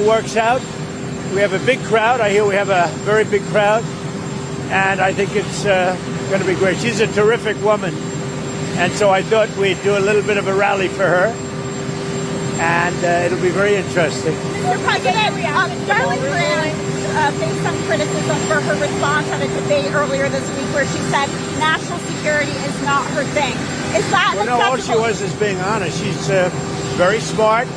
all works out. We have a big crowd. I hear we have a very big crowd, and I think it's going to be great. She's a terrific woman, and so I thought we'd do a little bit of a rally for her, and it'll be very interesting. Mr. President, Darling faced some criticism for her response at a debate earlier this week where she said national security is not her thing. Is that well, no, all she was is being honest. She's very smart,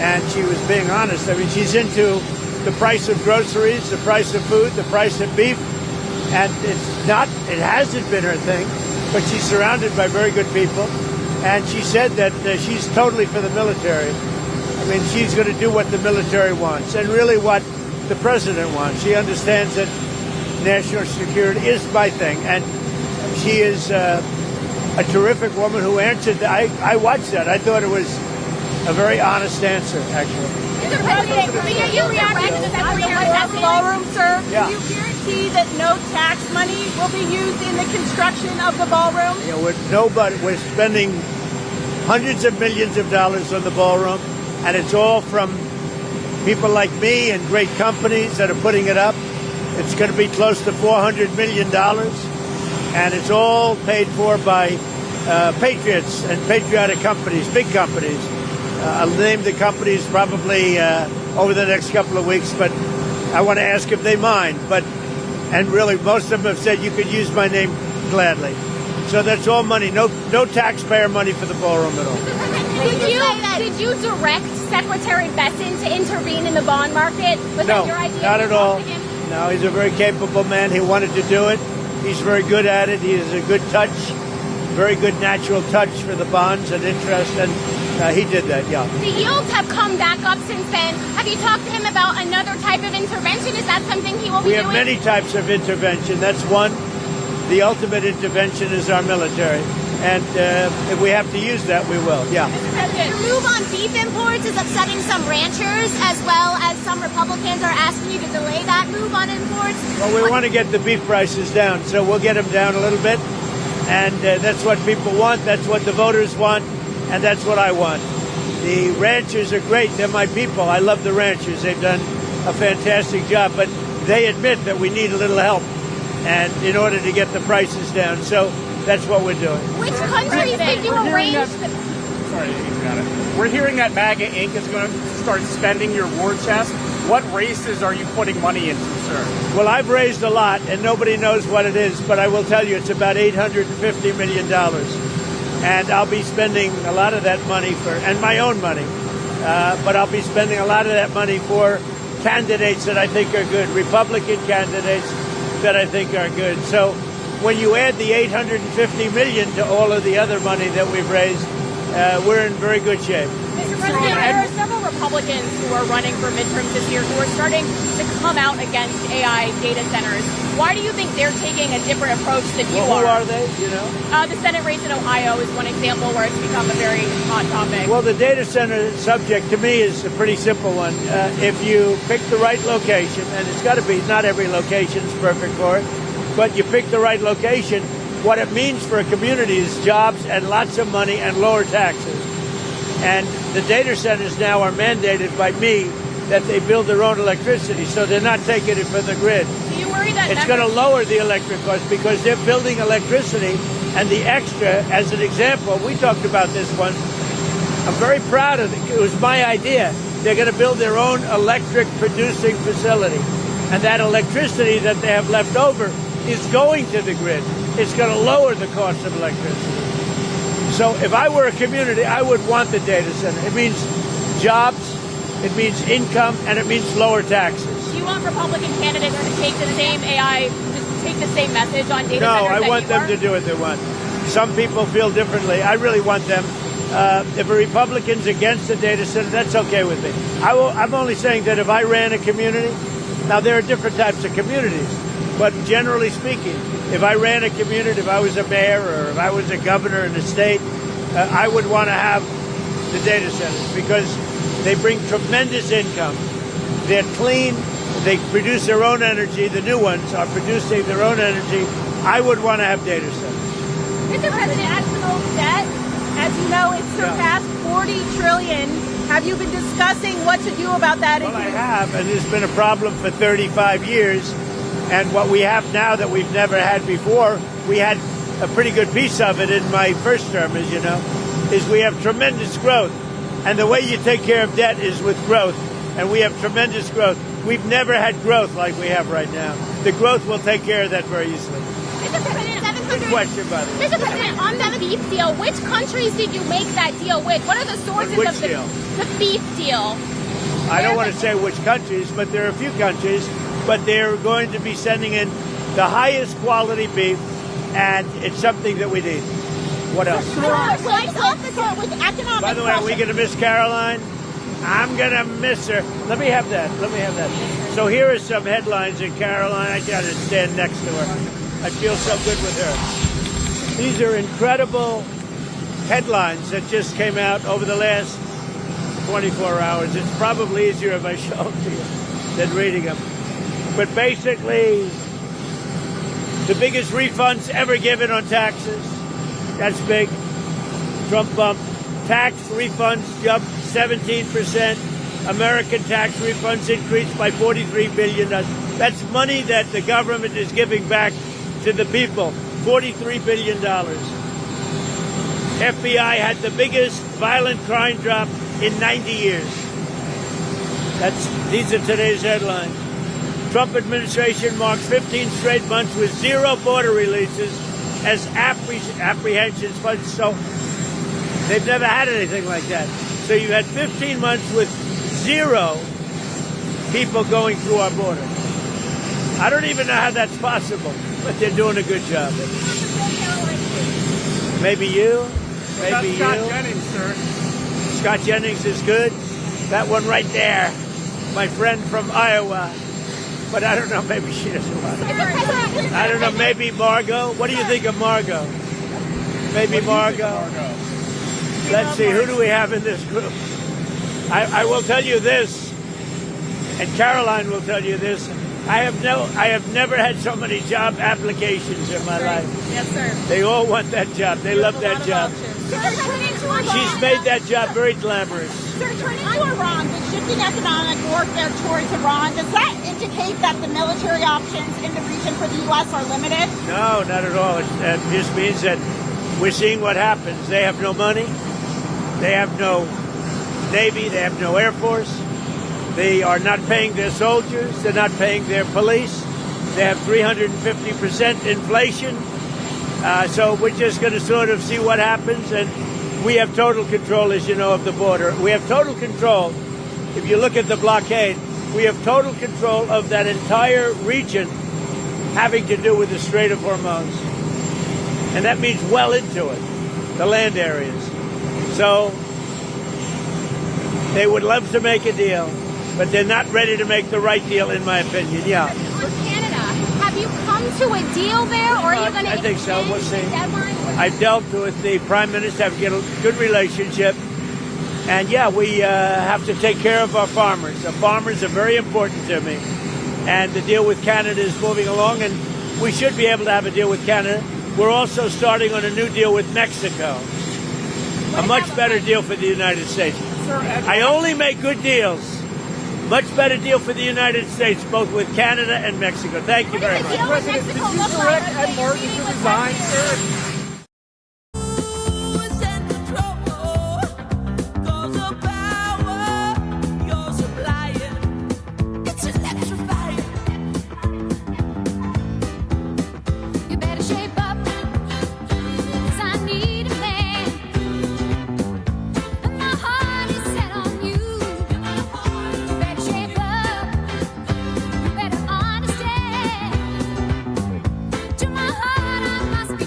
and she was being honest. I mean, she's into the price of groceries, the price of food, the price of beef, and it hasn't been her thing, but she's surrounded by very good people, and she said that she's totally for the military. I mean, she's going to do what the military wants, and really what the president wants. She understands that national security is my thing, and she is a terrific woman who answered. I watched that. I thought it was a very honest answer, actually. Mr. President, can you react to the ballroom, sir? Yeah. Can you guarantee that no tax money will be used in the construction of the ballroom? You know, we're spending hundreds of millions of dollars on the ballroom, and it's all from people like me and great companies that are putting it up. It's going to be close to $400 million, and it's all paid for by patriots and patriotic companies, big companies. I'll name the companies probably over the next couple of weeks, but I want to ask if they mind. And really, most of them have said you could use my name gladly. So that's all money, no taxpayer money for the ballroom at all. Did you direct Secretary Besson to intervene in the bond market? Was No, that your idea? not at all. No, he's a very capable man. He wanted to do it. He's very good at it. He has a good touch, very good natural touch for the bonds and interest, and he did that, yeah. The yields have come back up since then. Have you talked to him about another type of intervention? Is that something he will be doing? We have many types of intervention. That's one. The ultimate intervention is our military. And if we have to use that, we will, yeah. Mr. President, your move on beef imports is upsetting some ranchers, as well as some Republicans are asking you to delay that move on imports. Well, we want to get the beef prices down, so we'll get them down a little bit. And that's what people want. That's what the voters want. And that's what I want. The ranchers are great. They're my people. I love the ranchers. They've done a fantastic job. But they admit that we need a little help and in order to get the prices down. So that's what we're doing. Which countries did you arrange? Sorry, you got it. We're hearing that MAGA Inc. is going to start spending your war chest. What races are you putting money into, sir? Well, I've raised a lot, and nobody knows what it is. But I will tell you, it's about $850 million. And I'll be spending a lot of that money and my own money, but I'll be spending a lot of that money for candidates that I think are good, Republican candidates that I think are good. So when you add the $850 million to all of the other money that we've raised, we're in very good shape. Mr. President, there are several Republicans who are running for midterms this year who are starting to come out against AI data centers. Why do you think they're taking a different approach than you are? Who are they, you know? The Senate race in Ohio is one example where it's become a very hot topic. Well, the data center subject to me is a pretty simple one. If you pick the right location, and it's got to be, not every location is perfect for it, but you pick the right location, what it means for a community is jobs and lots of money and lower taxes. And the data centers now are mandated by me that they build their own electricity, so they're not taking it from the grid. Do you worry that it's going to lower the electric cost because they're building electricity, and the extra, as an example, we talked about this once. I'm very proud of it. It was my idea. They're going to build their own electric producing facility, and that electricity that they have left over is going to the grid. It's going to lower the cost of electricity. So if I were a community, I would want the data center. It means jobs, it means income, and it means lower taxes. Do you want Republican candidates to take the same AI, to take the same message on data centers? No, I want them to do what they want. Some people feel differently. I really want them. If a Republican's against the data center, that's okay with me. I'm only saying that if I ran a community, now there are different types of communities, but generally speaking, if I ran a community, if I was a mayor or if I was a governor in a state, I would want to have the data centers because they bring tremendous income. They're clean. They produce their own energy. The new ones are producing their own energy. I would want to have data centers. Mr. President, national debt, as you know, it's surpassed $40 trillion. Have you been discussing what to do about that? Well, I have, and it's been a problem for 35 years. And what we have now that we've never had before, we had a pretty good piece of it in my first term, as you know, is we have tremendous growth. And the way you take care of debt is with growth. And we have tremendous growth. We've never had growth like we have right now. The growth will take care of that very easily. Mr. President, Good question, by the way. Mr. President, on the beef deal, which countries did you make that deal with? What are the sources which of the beef deal? I don't want to say which countries, but there are a few countries. But they're going to be sending in the highest quality beef, and it's something that we need. What else? By the way, are we going to miss Caroline? I'm going to miss her. Let me have that. So here are some headlines in Caroline. I got to stand next to her. I feel so good with her. These are incredible headlines that just came out over the last 24 hours. It's probably easier if I show them to you than reading them. But basically, the biggest refunds ever given on taxes. That's big. Trump bump. Tax refunds jumped 17%. American tax refunds increased by $43 billion. That's money that the government is giving back to the people. $43 billion. FBI had the biggest violent crime drop in 90 years. These are today's headlines. Trump administration marks 15 straight months with zero border releases as apprehensions. So they've never had anything like that. So you've had 15 months with zero people going through our border. I don't even know how that's possible, but they're doing a good job. Maybe you. Maybe you. Scott Jennings, sir. Scott Jennings is good. That one right there, my friend from Iowa. But I don't know, maybe she doesn't want it. I don't know, maybe Margot. What do you think of Margot? Maybe Margot. Let's see, who do we have in this group? I will tell you this, and Caroline will tell you this. I have never had so many job applications in my life. Yes, sir. They all want that job. They love that job. She's made that job very glamorous. Sir, turning to Iran, the shifting economic warfare towards Iran, does that indicate that the military options in the region for the U.S. are limited? No, not at all. It just means that we're seeing what happens. They have no money. They have no Navy. They have no Air Force. They are not paying their soldiers. They're not paying their police. They have 350% inflation. So we're just going to sort of see what happens. And we have total control, as you know, of the border. We have total control. If you look at the blockade, we have total control of that entire region having to do with the Strait of Hormuz. And that means well into it, the land areas. So they would love to make a deal, but they're not ready to make the right deal, in my opinion. Yeah. For Canada, have you come to a deal there, or are you going to I think so. We'll see. deadline? I've dealt with the Prime Minister. I've got a good relationship. And, yeah, we have to take care of our farmers. The farmers are very important to me. And the deal with Canada is moving along, and we should be able to have a deal with Canada. We're also starting on a new deal with Mexico, a much better deal for the United States. I only make good deals. Much better deal for the United States, both with Canada and Mexico. Thank you very much. President, did you direct Ed Martin to resign, sir?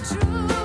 True.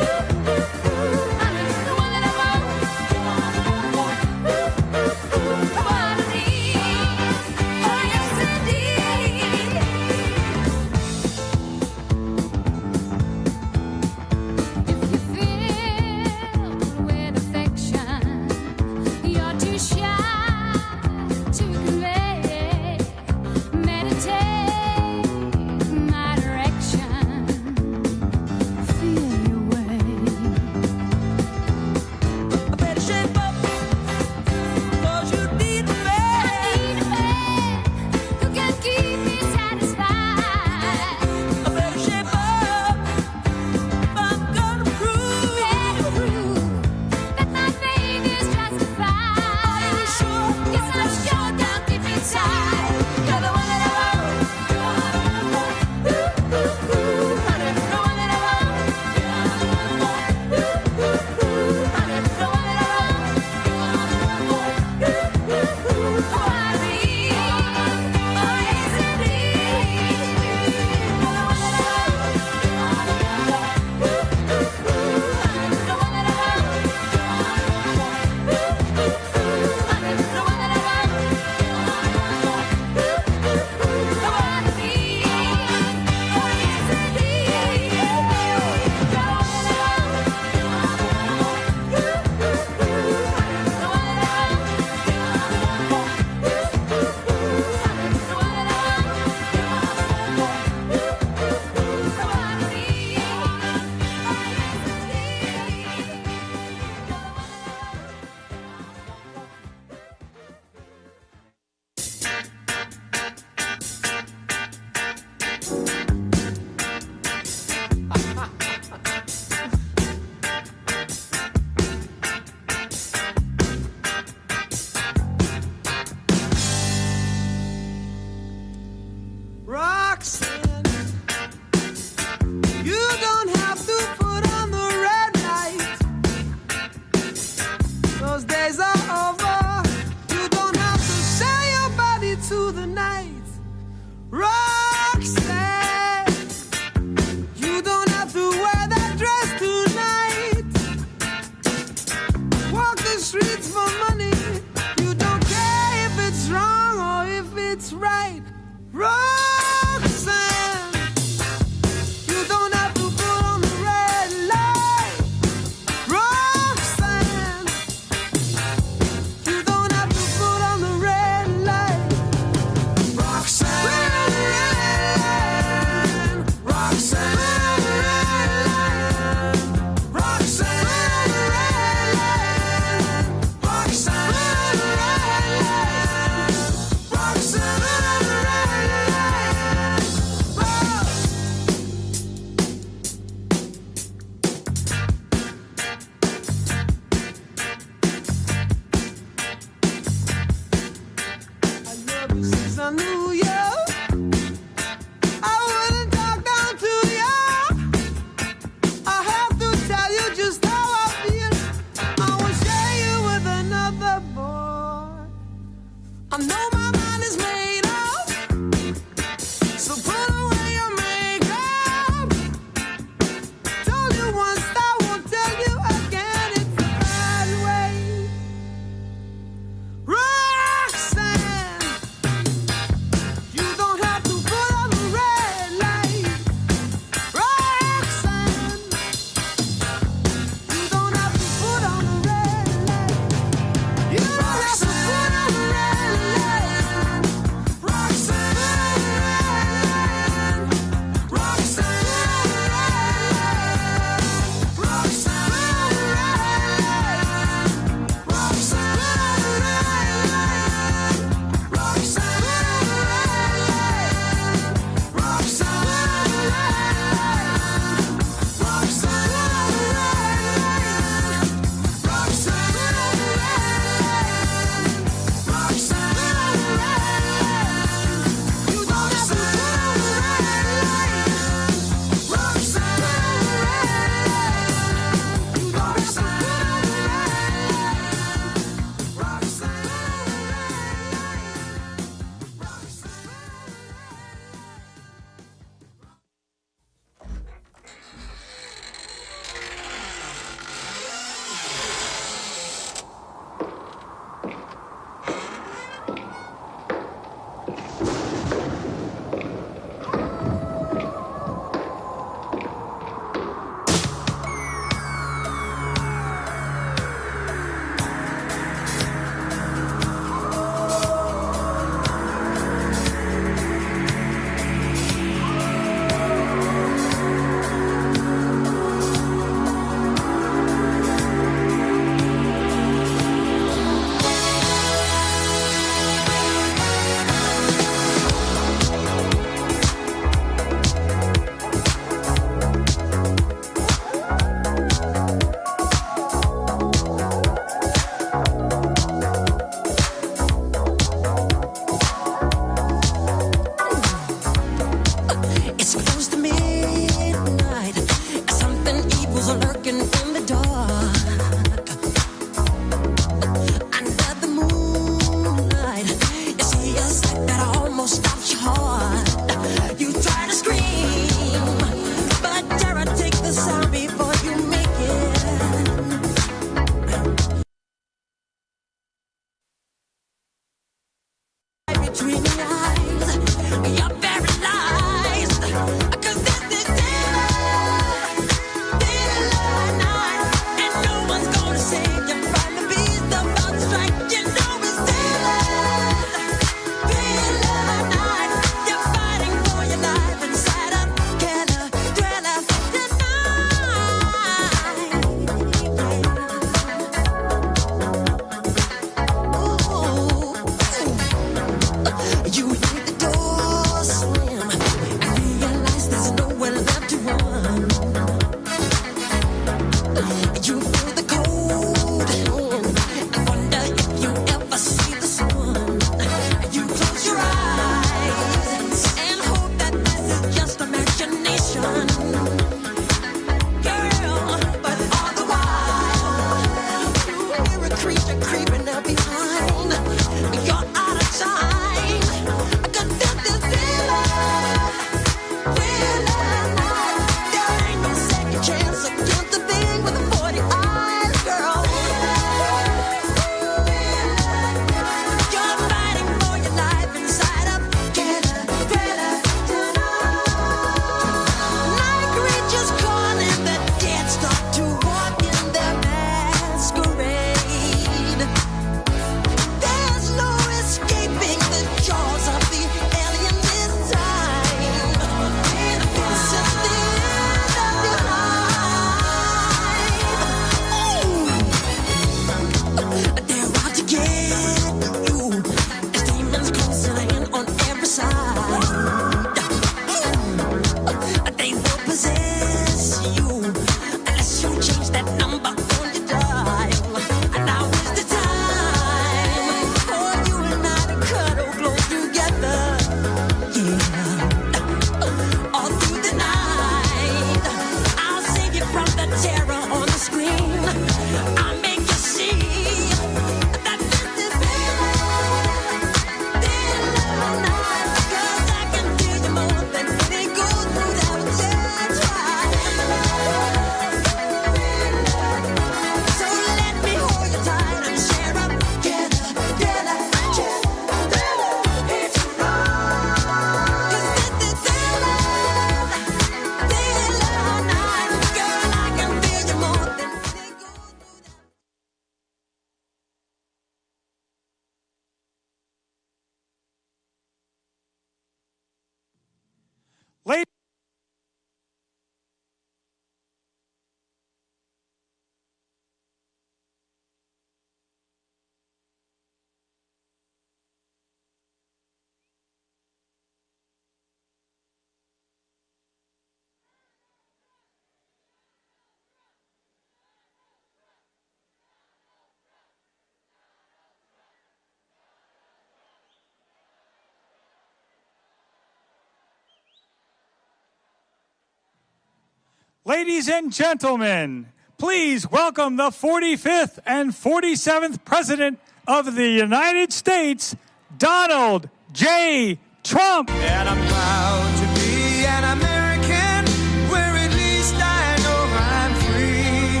Ladies and gentlemen, please welcome the 45th and 47th President of the United States, Donald J. Trump. And I'm proud to be an American, where at least I know I'm free.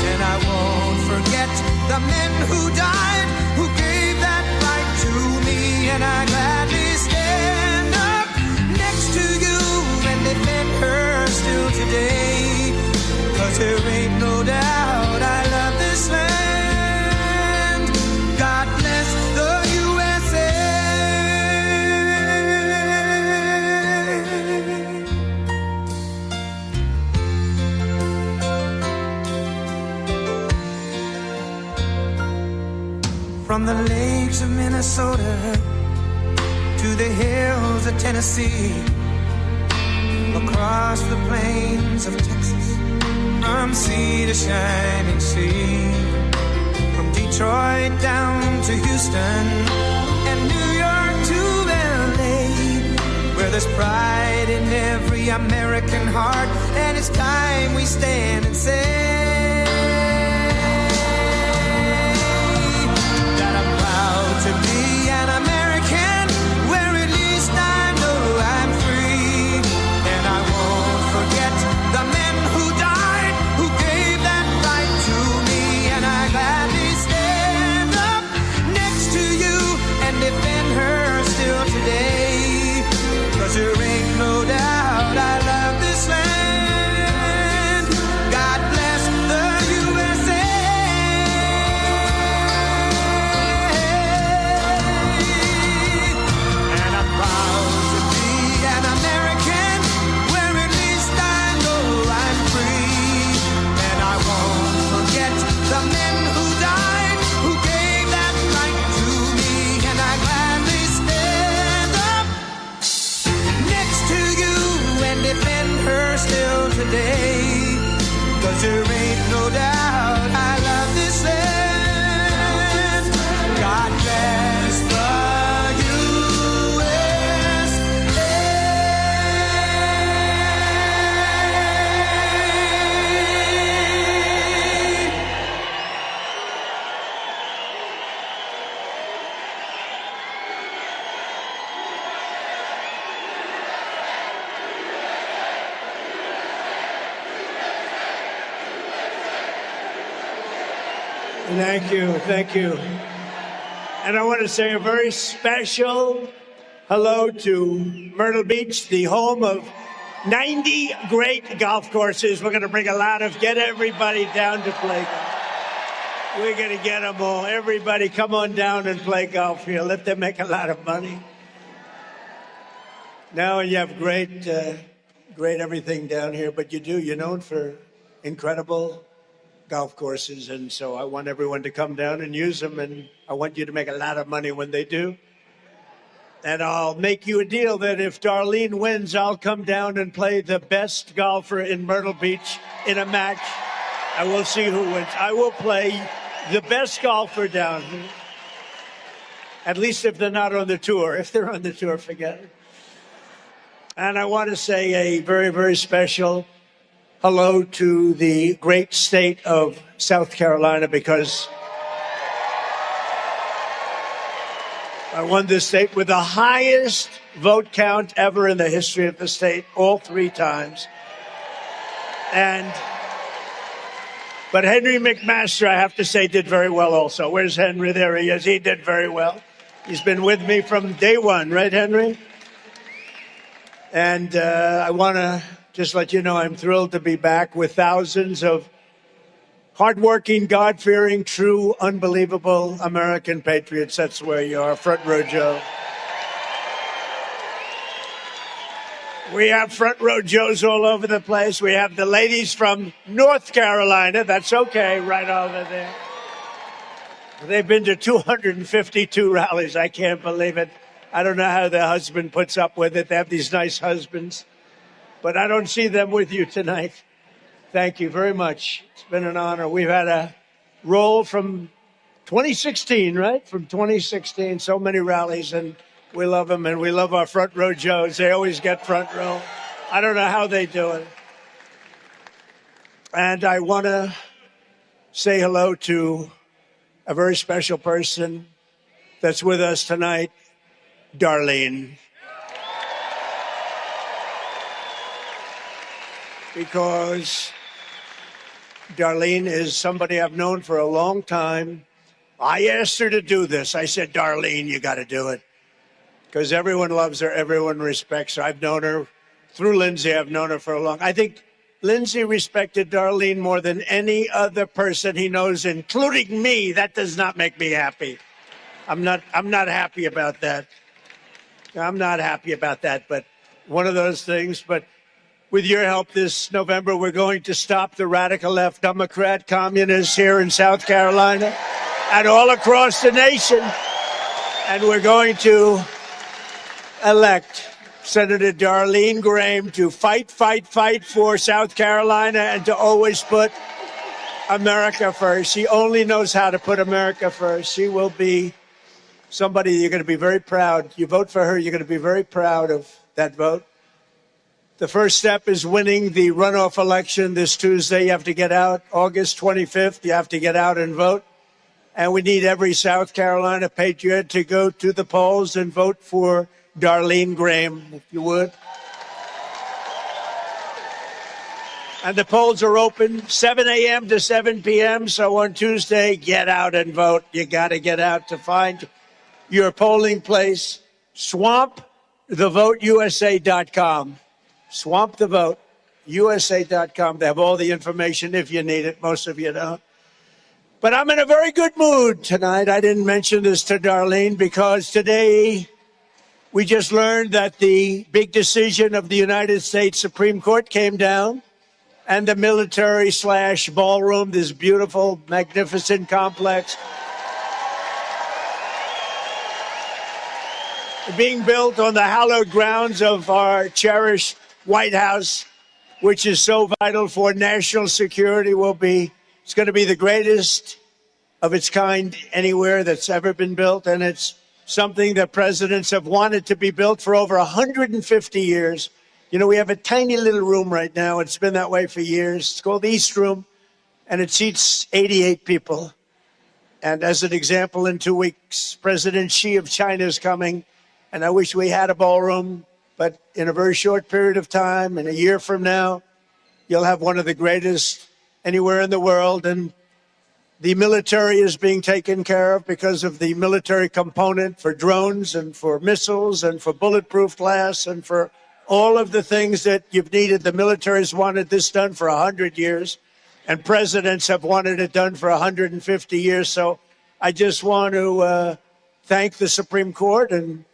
And I won't forget the men who died, who gave that right to me. And I gladly stand up next to you and defend her still today. 'Cause there ain't no doubt I love this land. God bless the USA. From the lakes of Minnesota to the hills of Tennessee, across the plains of Texas, from sea to shining sea, from Detroit down to Houston and New York to LA, where there's pride in every American heart, and it's time we stand and say that I'm proud to be an American, where at least I know I'm free, and I won't forget the men who died, who gave that right to me. And I gladly stand up next to you and defend her still today. 'Cause there ain't no doubt I love this land. God bless the USA. And I'm proud to be an American, where at least I know I'm free. And I won't forget the men who died, who gave that right to me. And I gladly stand up next to you and defend her still today. 'Cause there ain't no doubt I love this land. God bless the USA. Thank you, thank you. And I want to say a very special hello to Myrtle Beach, the home of 90 great golf courses. We're going to bring get everybody down to play golf. We're going to get them all. Everybody come on down and play golf here. Let them make a lot of money. Now you have great everything down here, but you're known for incredible golf courses, and so I want everyone to come down and use them, and I want you to make a lot of money when they do. And I'll make you a deal that if Darlene wins, I'll come down and play the best golfer in Myrtle Beach in a match. I will see who wins. I will play the best golfer down here. At least if they're not on the tour. If they're on the tour, forget it. And I want to say a very, very special hello to the great state of South Carolina, because I won this state with the highest vote count ever in the history of the state, all 3 times. But Henry McMaster, I have to say, did very well also. Where's Henry? There he is. He did very well. He's been with me from day one, right, Henry? And I want to just let you know I'm thrilled to be back with thousands of hardworking, God-fearing, true, unbelievable American patriots. That's where you are, front row Joe. We have front row Joes all over the place. We have the ladies from North Carolina. That's okay, right over there. They've been to 252 rallies. I can't believe it. I don't know how their husband puts up with it. They have these nice husbands. But I don't see them with you tonight. Thank you very much. It's been an honor. We've had a roll from 2016, right? From 2016, so many rallies, and we love them, and we love our front row Joes. They always get front row. I don't know how they do it. And I want to say hello to a very special person that's with us tonight, Darlene. Because Darlene is somebody I've known for a long time. I asked her to do this. I said, Darlene, you got to do it. Because everyone loves her, everyone respects her. I've known her through Lindsay. I've known her for a long time. I think Lindsay respected Darlene more than any other person he knows, including me. That does not make me happy. I'm not happy about that. I'm not happy about that, but one of those things. But with your help this November, we're going to stop the radical left Democrat communists here in South Carolina and all across the nation. And we're going to elect Senator Darlene Graham to fight for South Carolina and to always put America first. She only knows how to put America first. She will be somebody you're going to be very proud. You vote for her, you're going to be very proud of that vote. The first step is winning the runoff election this Tuesday. You have to get out August 25th. You have to get out and vote. And we need every South Carolina patriot to go to the polls and vote for Darlene Graham, if you would. And the polls are open 7 a.m. to 7 p.m. So on Tuesday, get out and vote. You got to get out to find your polling place. SwampTheVoteUSA.com. SwampTheVoteUSA.com. They have all the information if you need it. Most of you don't. But I'm in a very good mood tonight. I didn't mention this to Darlene because today we just learned that the big decision of the United States Supreme Court came down, and the military/ballroom, this beautiful, magnificent complex, being built on the hallowed grounds of our cherished White House, which is so vital for national security, it's going to be the greatest of its kind anywhere that's ever been built. And it's something that presidents have wanted to be built for over 150 years. You know, we have a tiny little room right now. It's been that way for years. It's called the East Room, and it seats 88 people. And as an example, in 2 weeks, President Xi of China is coming. And I wish we had a ballroom, but in a very short period of time, in a year from now, you'll have one of the greatest anywhere in the world. And The military is being taken care of because of the military component for drones and for missiles and for bulletproof glass and for all of the things that you've needed. The military's wanted this done for 100 years, and presidents have wanted it done for 150 years. So I just want to thank the Supreme Court and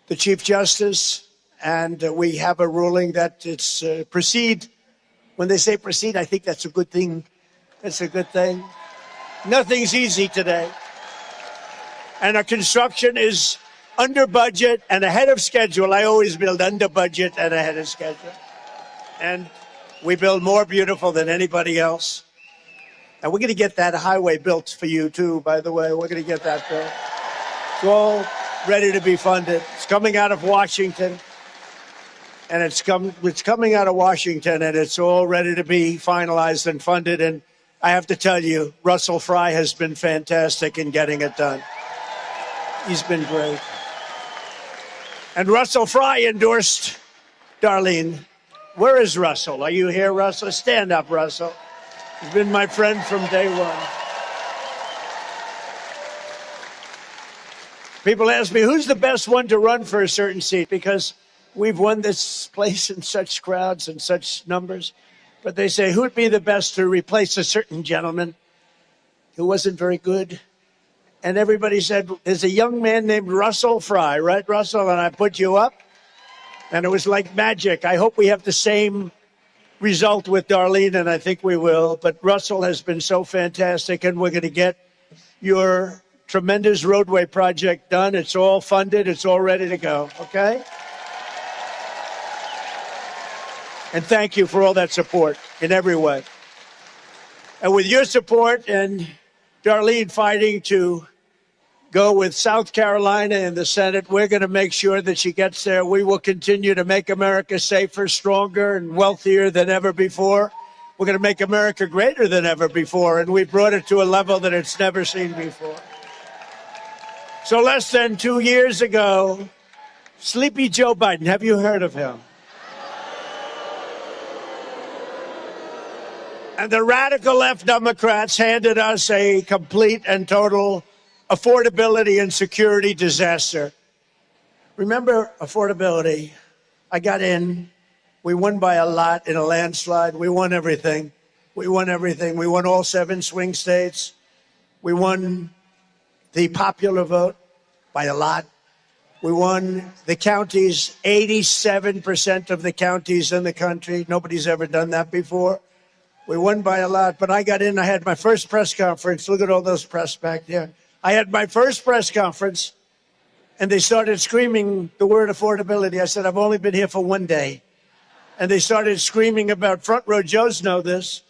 the Chief Justice, and we have a ruling that it's proceed. When they say proceed, I think that's a good thing. That's a good thing. Nothing's easy today. And our construction is under budget and ahead of schedule. I always build under budget and ahead of schedule. And we build more beautiful than anybody else. And we're going to get that highway built for you, too, by the way. We're going to get that built. It's all ready to be funded. It's coming out of Washington. And it's coming out of Washington, and it's all ready to be finalized and funded. And I have to tell you, Russell Fry has been fantastic in getting it done. He's been great. And Russell Fry endorsed Darlene. Where is Russell? Are you here, Russell? Stand up, Russell. He's been my friend from day one. People ask me, who's the best one to run for a certain seat? Because we've won this place in such crowds and such numbers. But they say, who would be the best to replace a certain gentleman who wasn't very good? And everybody said, there's a young man named Russell Fry, right, Russell? And I put you up. And it was like magic. I hope we have the same result with Darlene, and I think we will. But Russell has been so fantastic, and we're going to get your tremendous roadway project done. It's all funded. It's all ready to go, okay? And thank you for all that support in every way. And with your support and Darlene fighting to go with South Carolina in the Senate, we're going to make sure that she gets there. We will continue to make America safer, stronger, and wealthier than ever before. We're going to make America greater than ever before, and we brought it to a level that it's never seen before. So less than 2 years ago, Sleepy Joe Biden, have you heard of him? And the radical left Democrats handed us a complete and total affordability and security disaster. Remember affordability? I got in. We won by a lot in a landslide. We won everything. We won everything. We won all 7 swing states. We won the popular vote by a lot. We won the counties, 87% of the counties in the country. Nobody's ever done that before. We won by a lot, but I got in. I had my first press conference. Look at all those press back there. I had my first press conference, and they started screaming the word affordability. I said, I've only been here for 1 day. And they started screaming about Front Row Joes know this,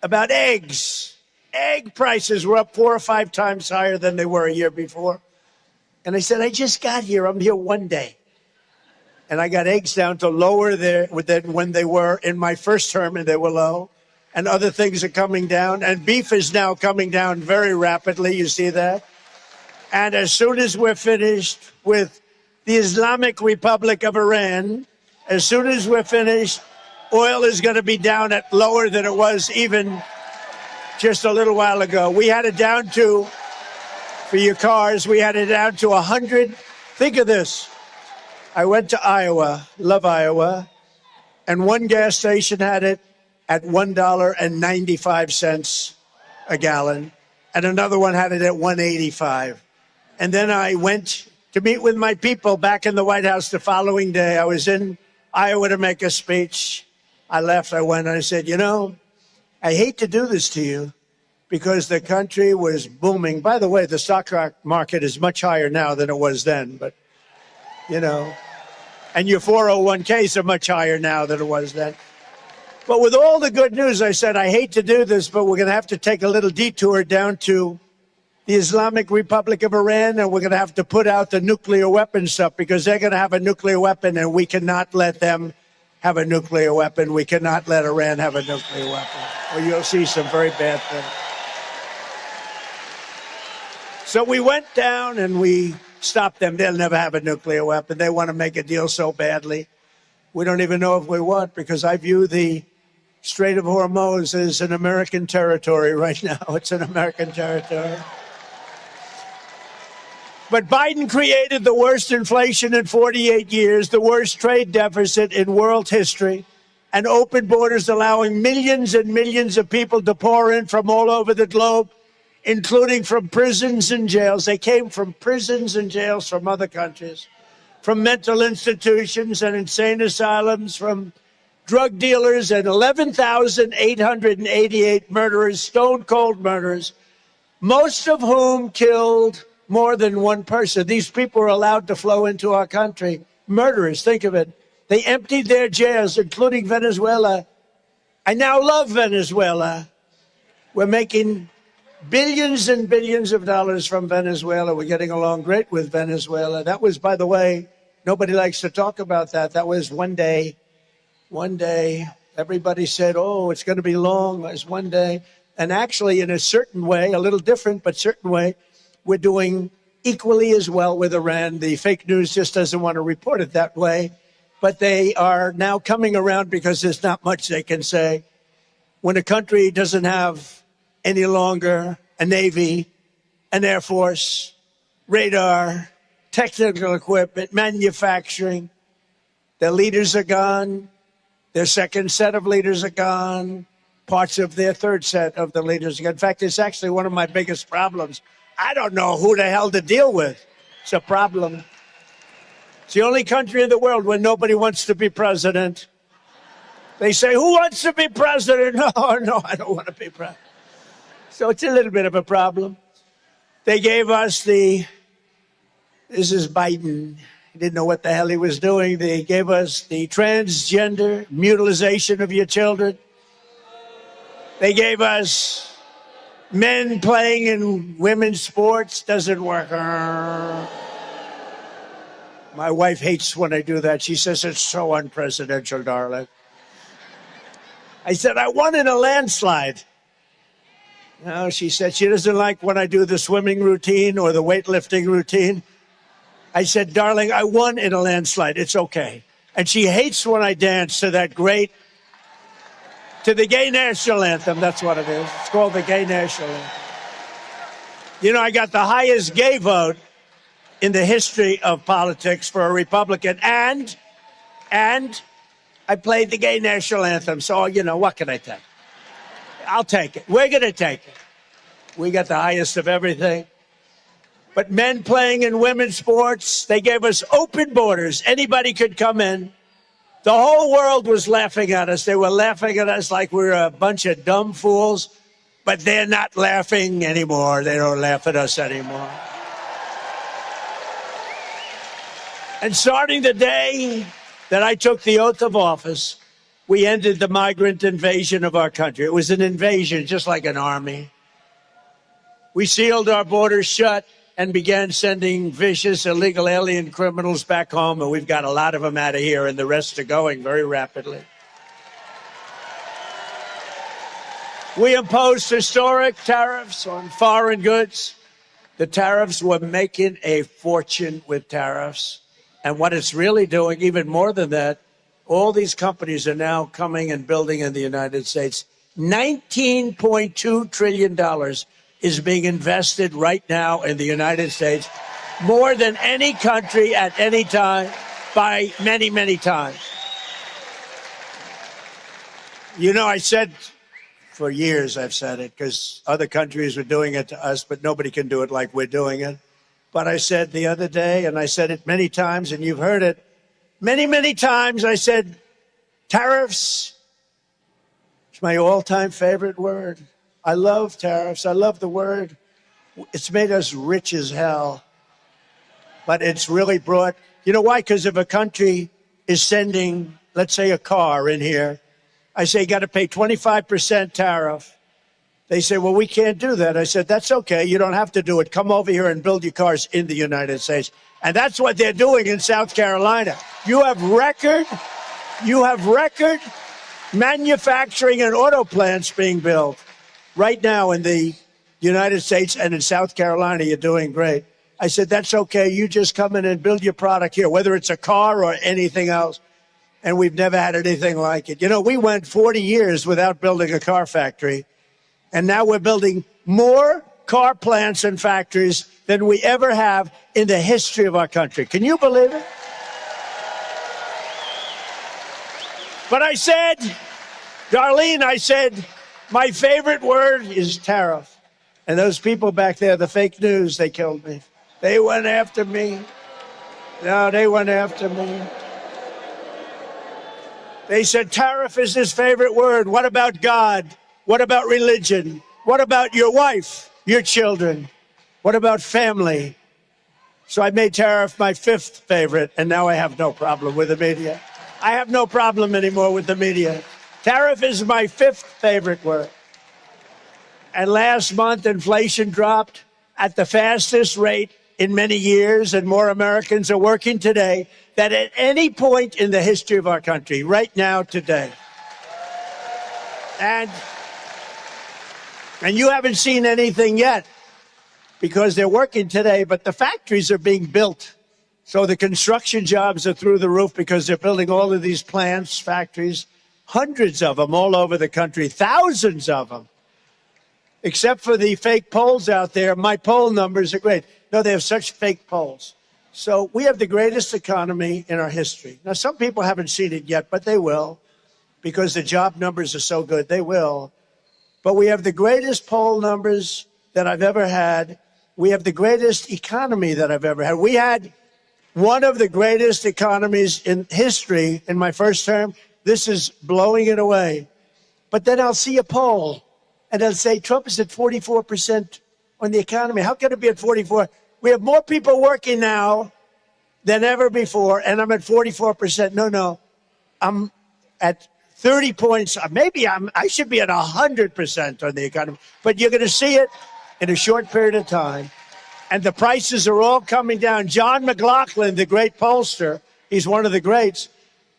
about eggs. Egg prices were up 4 or 5 times higher than they were a year before. And I said, I just got here. I'm here 1 day. And I got eggs down to lower there than when they were in my first term, and they were low. And other things are coming down. And beef is now coming down very rapidly. You see that? And as soon as we're finished with the Islamic Republic of Iran, as soon as we're finished, oil is going to be down at lower than it was even just a little while ago. We had it down to, for your cars, we had it down to 100. Think of this. I went to Iowa, love Iowa, and one gas station had it at $1.95 a gallon, and another one had it at $1.85. And then I went to meet with my people back in the White House the following day. I was in Iowa to make a speech. I left, I went, and I said, you know, I hate to do this to you because the country was booming. By the way, the stock market is much higher now than it was then, but, you know, and your 401ks are much higher now than it was then. But with all the good news, I said, I hate to do this, but we're going to have to take a little detour down to the Islamic Republic of Iran, and we're going to have to put out the nuclear weapon stuff because they're going to have a nuclear weapon, and we cannot let them have a nuclear weapon. We cannot let Iran have a nuclear weapon, or you'll see some very bad things. So we went down and we stopped them. They'll never have a nuclear weapon. They want to make a deal so badly. We don't even know if we want, because I view the Strait of Hormuz is an American territory right now. It's an American territory. But Biden created the worst inflation in 48 years, the worst trade deficit in world history, and open borders allowing millions and millions of people to pour in from all over the globe, including from prisons and jails. They came from prisons and jails from other countries, from mental institutions and insane asylums, from drug dealers, and 11,888 murderers, stone-cold murderers, most of whom killed more than one person. These people are allowed to flow into our country. Murderers, think of it. They emptied their jails, including Venezuela. I now love Venezuela. We're making billions and billions of dollars from Venezuela. We're getting along great with Venezuela. That was, by the way, nobody likes to talk about that. That was one day. Everybody said, oh, it's going to be long. It was one day. And actually, in a certain way, a little different, but certain way, we're doing equally as well with Iran. The fake news just doesn't want to report it that way. But they are now coming around because there's not much they can say. When a country doesn't have any longer a Navy, an Air Force, radar, technical equipment, manufacturing, their leaders are gone. Their second set of leaders are gone. Parts of their third set of the leaders are gone. In fact, it's actually one of my biggest problems. I don't know who the hell to deal with. It's a problem. It's the only country in the world where nobody wants to be president. They say, who wants to be president? No, I don't want to be president. So it's a little bit of a problem. They gave us this is Biden. He didn't know what the hell he was doing. They gave us the transgender mutilization of your children. They gave us men playing in women's sports. Doesn't work. My wife hates when I do that. She says it's so unpresidential, darling. I said, I won in a landslide. No, she said she doesn't like when I do the swimming routine or the weightlifting routine. I said, darling, I won in a landslide. It's okay. And she hates when I dance to the gay national anthem. That's what it is. It's called the gay national anthem. You know, I got the highest gay vote in the history of politics for a Republican. And I played the gay national anthem. So, you know, what can I take? I'll take it. We're going to take it. We got the highest of everything. But men playing in women's sports, they gave us open borders. Anybody could come in. The whole world was laughing at us. They were laughing at us like we were a bunch of dumb fools. But they're not laughing anymore. They don't laugh at us anymore. And starting the day that I took the oath of office, we ended the migrant invasion of our country. It was an invasion, just like an army. We sealed our borders shut and began sending vicious illegal alien criminals back home, and we've got a lot of them out of here, and the rest are going very rapidly. We imposed historic tariffs on foreign goods. The tariffs were making a fortune with tariffs. And what it's really doing, even more than that, all these companies are now coming and building in the United States. $19.2 trillion is being invested right now in the United States, more than any country at any time by many, many times. You know, I said for years, I've said it, because other countries are doing it to us, but nobody can do it like we're doing it. But I said the other day, and I said it many times, and you've heard it many, many times, I said, tariffs. It's my all-time favorite word. I love tariffs. I love the word. It's made us rich as hell. But it's really brought, you know why? Because if a country is sending, let's say, a car in here, I say, you got to pay 25% tariff. They say, well, we can't do that. I said, that's okay. You don't have to do it. Come over here and build your cars in the United States. And that's what they're doing in South Carolina. You have record manufacturing and auto plants being built right now in the United States, and in South Carolina, you're doing great. I said, that's okay. You just come in and build your product here, whether it's a car or anything else. and we've never had anything like it. You know, we went 40 years without building a car factory, and now we're building more car plants and factories than we ever have in the history of our country. Can you believe it? But I said, Darlene, I said, my favorite word is tariff. And those people back there, the fake news, they killed me. They went after me. No, they went after me. They said tariff is his favorite word. What about God? What about religion? What about your wife, your children? What about family? So I made tariff my fifth favorite, and now I have no problem with the media. I have no problem anymore with the media. Tariff is my fifth favorite word. And last month, inflation dropped at the fastest rate in many years, and more Americans are working today than at any point in the history of our country, right now, today. And you haven't seen anything yet because they're working today, but the factories are being built. So the construction jobs are through the roof because they're building all of these plants, factories, hundreds of them all over the country, thousands of them. Except for the fake polls out there, my poll numbers are great. No, they have such fake polls. So we have the greatest economy in our history. Now, some people haven't seen it yet, but they will because the job numbers are so good. They will. But we have the greatest poll numbers that I've ever had. We have the greatest economy that I've ever had. We had one of the greatest economies in history in my first term. This is blowing it away. But then I'll see a poll, and they'll say, Trump is at 44% on the economy. How can it be at 44? We have more people working now than ever before, and I'm at 44%. No, I'm at 30 points. Maybe I should be at 100% on the economy. But you're going to see it in a short period of time. And the prices are all coming down. John McLaughlin, the great pollster, he's one of the greats,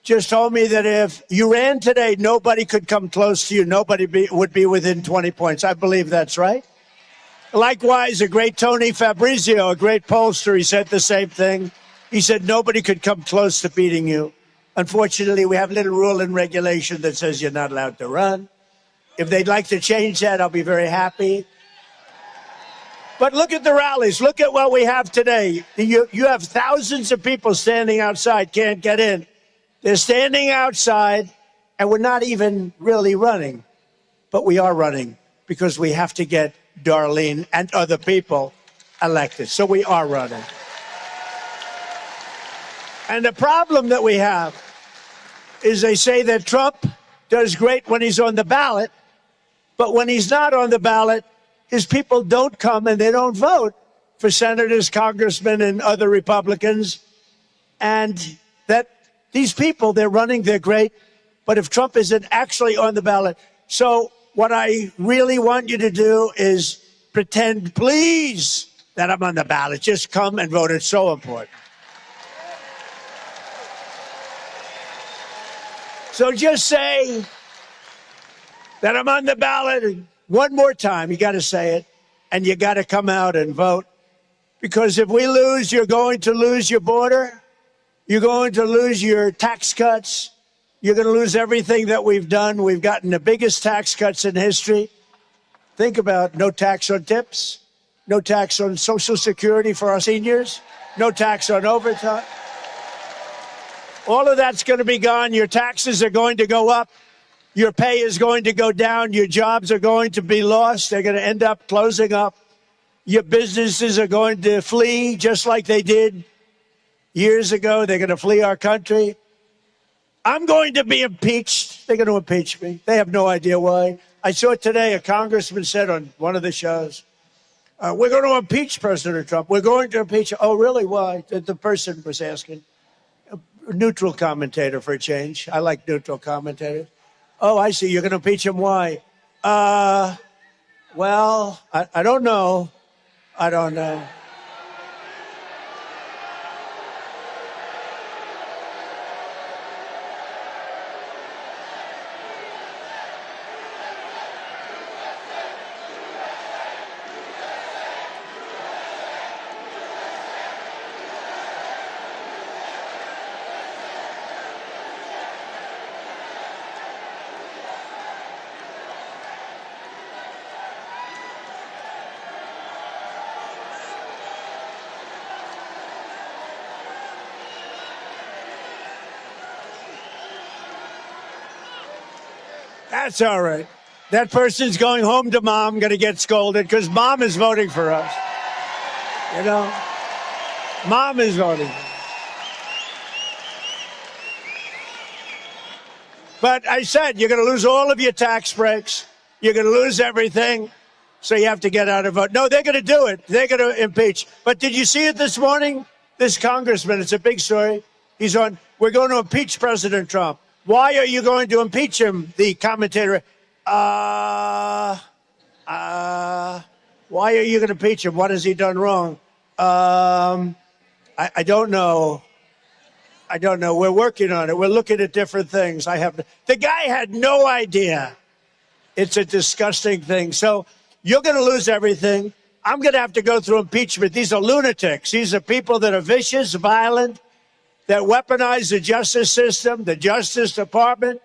just told me that if you ran today, nobody could come close to you. Nobody would be within 20 points. I believe that's right. Likewise, a great Tony Fabrizio, a great pollster, he said the same thing. He said nobody could come close to beating you. Unfortunately, we have a little rule and regulation that says you're not allowed to run. If they'd like to change that, I'll be very happy. But look at the rallies. Look at what we have today. You have thousands of people standing outside, can't get in. They're standing outside, and we're not even really running. But we are running because we have to get Darlene and other people elected. So we are running. And the problem that we have is they say that Trump does great when he's on the ballot, but when he's not on the ballot, his people don't come and they don't vote for senators, congressmen, and other Republicans. And that these people, they're running, they're great, but if Trump isn't actually on the ballot. So what I really want you to do is pretend, please, that I'm on the ballot. Just come and vote. It's so important. So just say that I'm on the ballot. One more time, you got to say it, and you got to come out and vote. Because if we lose, you're going to lose your border. You're going to lose your tax cuts. You're going to lose everything that we've done. We've gotten the biggest tax cuts in history. Think about no tax on tips, no tax on Social Security for our seniors, no tax on overtime. All of that's going to be gone. Your taxes are going to go up. Your pay is going to go down. Your jobs are going to be lost. They're going to end up closing up. Your businesses are going to flee just like they did years ago. They're going to flee our country. I'm going to be impeached. They're going to impeach me. They have no idea why. I saw today a congressman said on one of the shows, we're going to impeach President Trump. We're going to impeach him. Oh, really? Why? The person was asking. A neutral commentator for a change. I like neutral commentators. Oh, I see. You're going to impeach him. Why? Well, I don't know. I don't know. That's all right. That person's going home to mom, going to get scolded because mom is voting for us. You know, mom is voting. But I said, you're going to lose all of your tax breaks. You're going to lose everything. So you have to get out and vote. No, they're going to do it. They're going to impeach. But did you see it this morning? This congressman, it's a big story. He's on, we're going to impeach President Trump. Why are you going to impeach him? The commentator, why are you going to impeach him? What has he done wrong? I don't know. I don't know. We're working on it. We're looking at different things. The guy had no idea. It's a disgusting thing. So you're going to lose everything. I'm going to have to go through impeachment. These are lunatics. These are people that are vicious, violent, that weaponize the justice system, the Justice Department,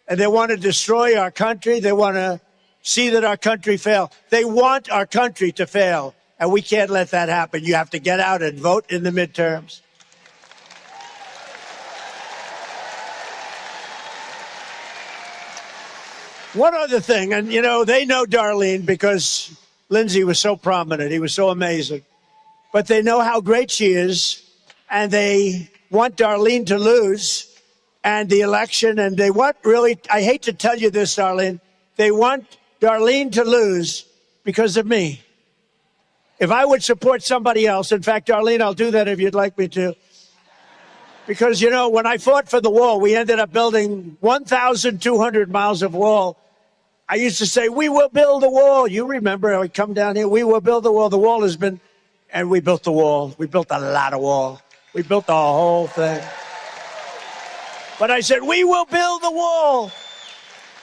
and they want to destroy our country. They want to see that our country fail. They want our country to fail, and we can't let that happen. You have to get out and vote in the midterms. One other thing, and you know, they know Darlene because Lindsey was so prominent. He was so amazing. But they know how great she is, and they want Darlene to lose and the election, and they want really, I hate to tell you this, Darlene, they want Darlene to lose because of me. If I would support somebody else, in fact, Darlene, I'll do that if you'd like me to. Because, you know, when I fought for the wall, we ended up building 1,200 miles of wall. I used to say, we will build a wall. You remember, I would come down here, we will build the wall. The wall has been, and we built the wall. We built a lot of wall. We built the whole thing. But I said, we will build the wall.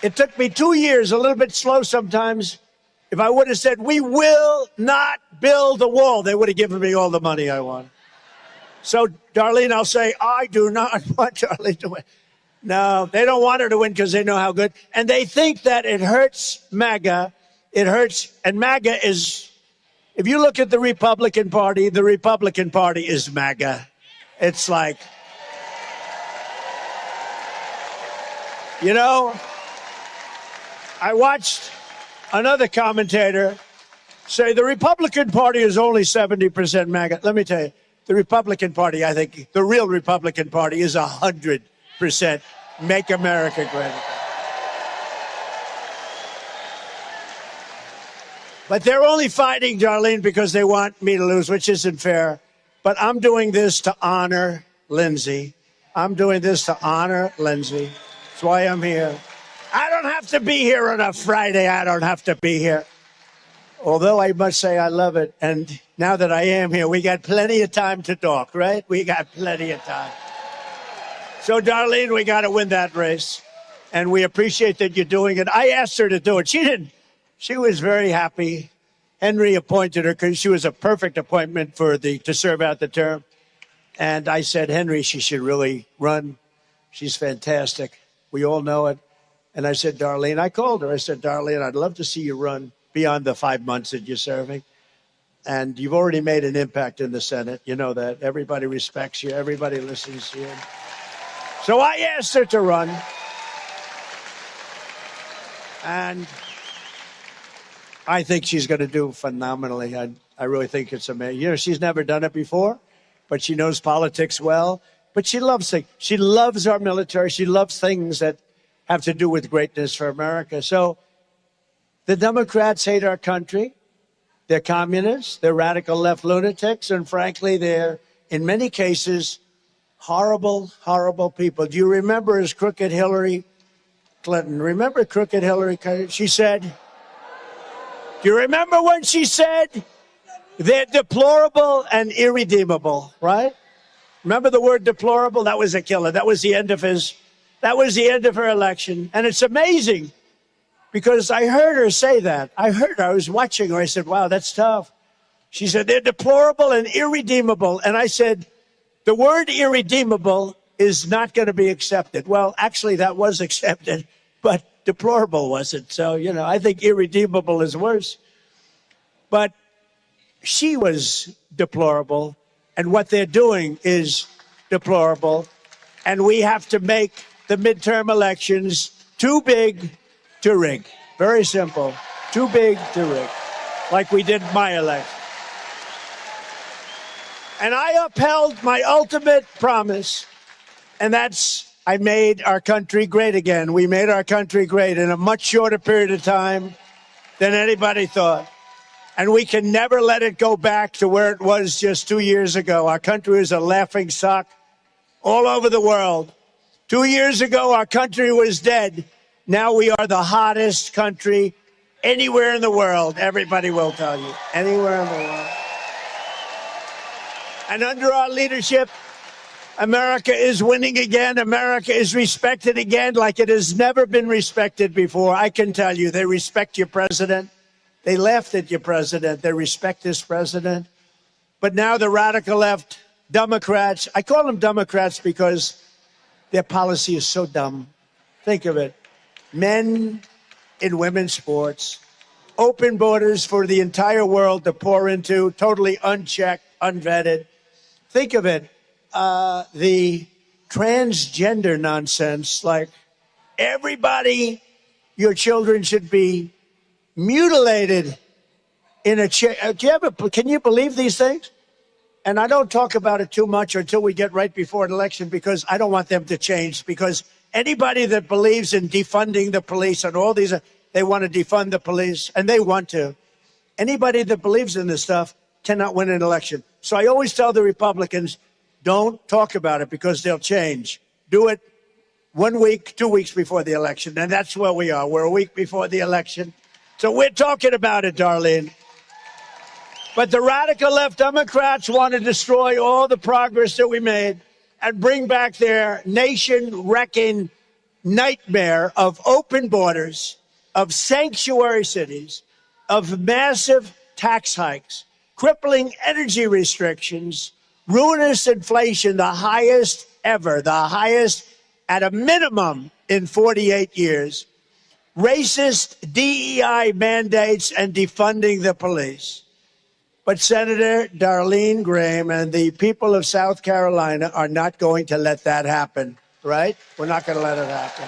It took me 2 years, a little bit slow sometimes. If I would have said, we will not build the wall, they would have given me all the money I want. So, Darlene, I'll say, I do not want Darlene to win. No, they don't want her to win because they know how good. And they think that it hurts MAGA. It hurts. And MAGA is, if you look at the Republican Party is MAGA. It's like, you know, I watched another commentator say the Republican Party is only 70% MAGA. Let me tell you, the Republican Party, I think, the real Republican Party is 100% Make America Great Again. But they're only fighting, Darlene, because they want me to lose, which isn't fair. But I'm doing this to honor Lindsey. I'm doing this to honor Lindsey. That's why I'm here. I don't have to be here on a Friday. I don't have to be here. Although I must say I love it. And now that I am here, we got plenty of time to talk, right? We got plenty of time. So, Darlene, we got to win that race. And we appreciate that you're doing it. I asked her to do it. She didn't. She was very happy. Henry appointed her because she was a perfect appointment to serve out the term. And I said, Henry, she should really run. She's fantastic. We all know it. And I said, Darlene, I called her. I said, Darlene, I'd love to see you run beyond the 5 months that you're serving. And you've already made an impact in the Senate. You know that. Everybody respects you. Everybody listens to you. So I asked her to run. And I think she's going to do phenomenally. I really think it's amazing. You know, she's never done it before, but she knows politics well. But she loves things. She loves our military. She loves things that have to do with greatness for America. So the Democrats hate our country. They're communists. They're radical left lunatics. And frankly, they're, in many cases, horrible, horrible people. Do you remember as crooked Hillary Clinton? Remember crooked Hillary Clinton? She said, do you remember when she said, they're deplorable and irredeemable, right? Remember the word deplorable? That was a killer. That was the end of her election. And it's amazing because I heard her say that. I was watching her. I said, wow, that's tough. She said, they're deplorable and irredeemable. And I said, the word irredeemable is not going to be accepted. Well, actually, that was accepted, but deplorable wasn't. So, you know, I think irredeemable is worse. But she was deplorable, and what they're doing is deplorable. And we have to make the midterm elections too big to rig. Very simple. Too big to rig. Like we did my election. And I upheld my ultimate promise, and that's I made our country great again. We made our country great in a much shorter period of time than anybody thought. And we can never let it go back to where it was just 2 years ago. Our country was a laughing stock all over the world. 2 years ago, our country was dead. Now we are the hottest country anywhere in the world. Everybody will tell you. Anywhere in the world. And under our leadership, America is winning again. America is respected again like it has never been respected before. I can tell you, they respect your president. They laughed at your president. They respect this president. But now the radical left, Democrats, I call them Democrats because their policy is so dumb. Think of it. Men in women's sports, open borders for the entire world to pour into, totally unchecked, unvetted. Think of it. The transgender nonsense, like everybody, your children should be mutilated in a chair. Can you believe these things? And I don't talk about it too much until we get right before an election because I don't want them to change. Because anybody that believes in defunding the police and all these, they want to defund the police, and they want to. Anybody that believes in this stuff cannot win an election. So I always tell the Republicans, don't talk about it because they'll change. Do it 1 week, 2 weeks before the election. And that's where we are. We're a week before the election. So we're talking about it, Darlene. But the radical left Democrats want to destroy all the progress that we made and bring back their nation-wrecking nightmare of open borders, of sanctuary cities, of massive tax hikes, crippling energy restrictions, ruinous inflation, the highest ever, the highest at a minimum in 48 years, racist DEI mandates, and defunding the police. But Senator Darlene Graham and the people of South Carolina are not going to let that happen, right? We're not going to let it happen.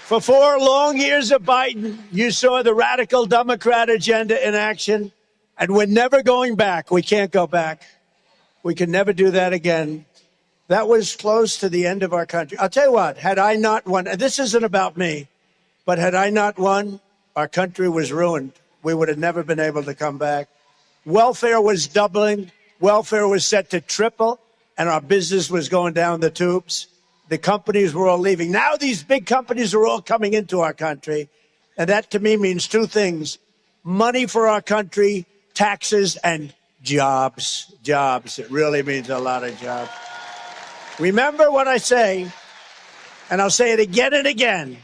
For 4 long years of Biden, you saw the radical Democrat agenda in action, and we're never going back. We can't go back. We can never do that again. That was close to the end of our country. I'll tell you what, had I not won, and this isn't about me, but had I not won, our country was ruined. We would have never been able to come back. Welfare was doubling. Welfare was set to triple, and our business was going down the tubes. The companies were all leaving. Now these big companies are all coming into our country, and that to me means 2 things. Money for our country, taxes, and jobs. Jobs. It really means a lot of jobs. Remember what I say, and I'll say it again and again.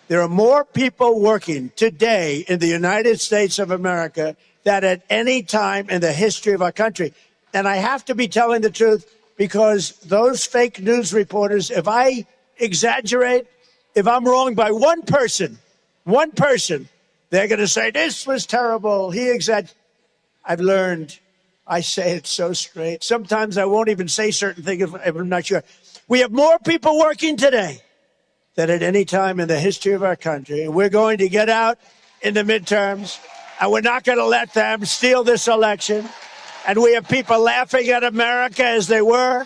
There are more people working today in the United States of America than at any time in the history of our country. And I have to be telling the truth because those fake news reporters, if I exaggerate, if I'm wrong by one person, they're going to say, this was terrible. He exaggerated. I've learned. I say it so straight. Sometimes I won't even say certain things if I'm not sure. We have more people working today than at any time in the history of our country. And we're going to get out in the midterms, and we're not going to let them steal this election. And we have people laughing at America as they were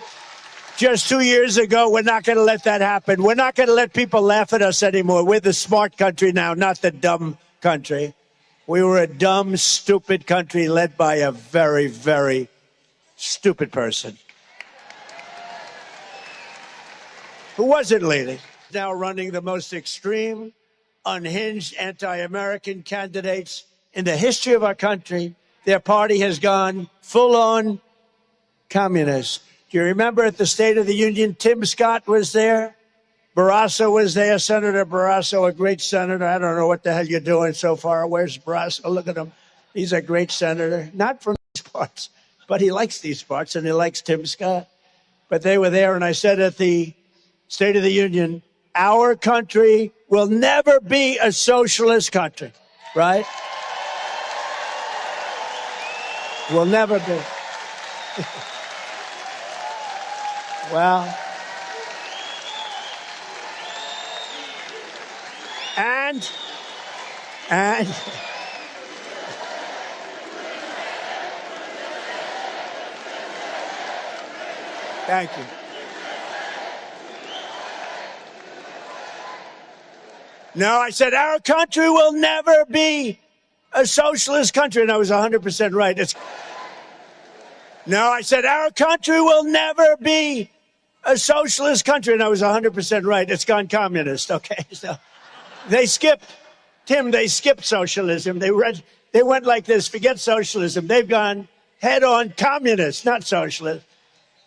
just 2 years ago. We're not going to let that happen. We're not going to let people laugh at us anymore. We're the smart country now, not the dumb country. We were a dumb, stupid country led by a very, very stupid person who wasn't leading. Now running the most extreme, unhinged, anti-American candidates in the history of our country. Their party has gone full-on communist. Do you remember at the State of the Union, Tim Scott was there? Barrasso was there, Senator Barrasso, a great senator. I don't know what the hell you're doing so far. Where's Barrasso? Look at him. He's a great senator. Not from these parts, but he likes these parts, and he likes Tim Scott. But they were there, and I said at the State of the Union, our country will never be a socialist country, right? Will never be. And thank you. No, I said our country will never be a socialist country, and I was 100% right. No, I said our country will never be a socialist country, and I was 100% right. It's gone communist. Okay, so they skipped socialism. They went like this. Forget socialism. They've gone head-on communist, not socialist.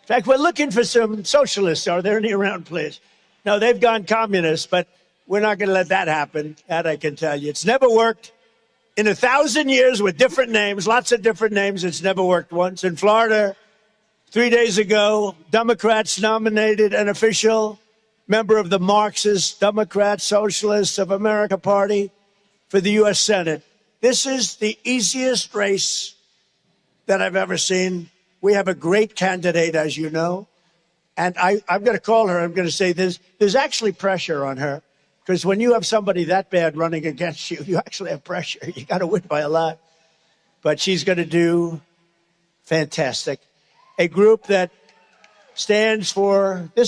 In fact, we're looking for some socialists. Are there any around, please? No, they've gone communist, but we're not going to let that happen. That I can tell you. It's never worked. In 1,000 years with different names, lots of different names, it's never worked once. In Florida, 3 days ago, Democrats nominated an official member of the Marxist Democrat Socialists of America Party for the U.S. Senate. This is the easiest race that I've ever seen. We have a great candidate, as you know. And I'm going to call her. I'm going to say there's actually pressure on her. Because when you have somebody that bad running against you, you actually have pressure. You got to win by a lot. But she's going to do fantastic. This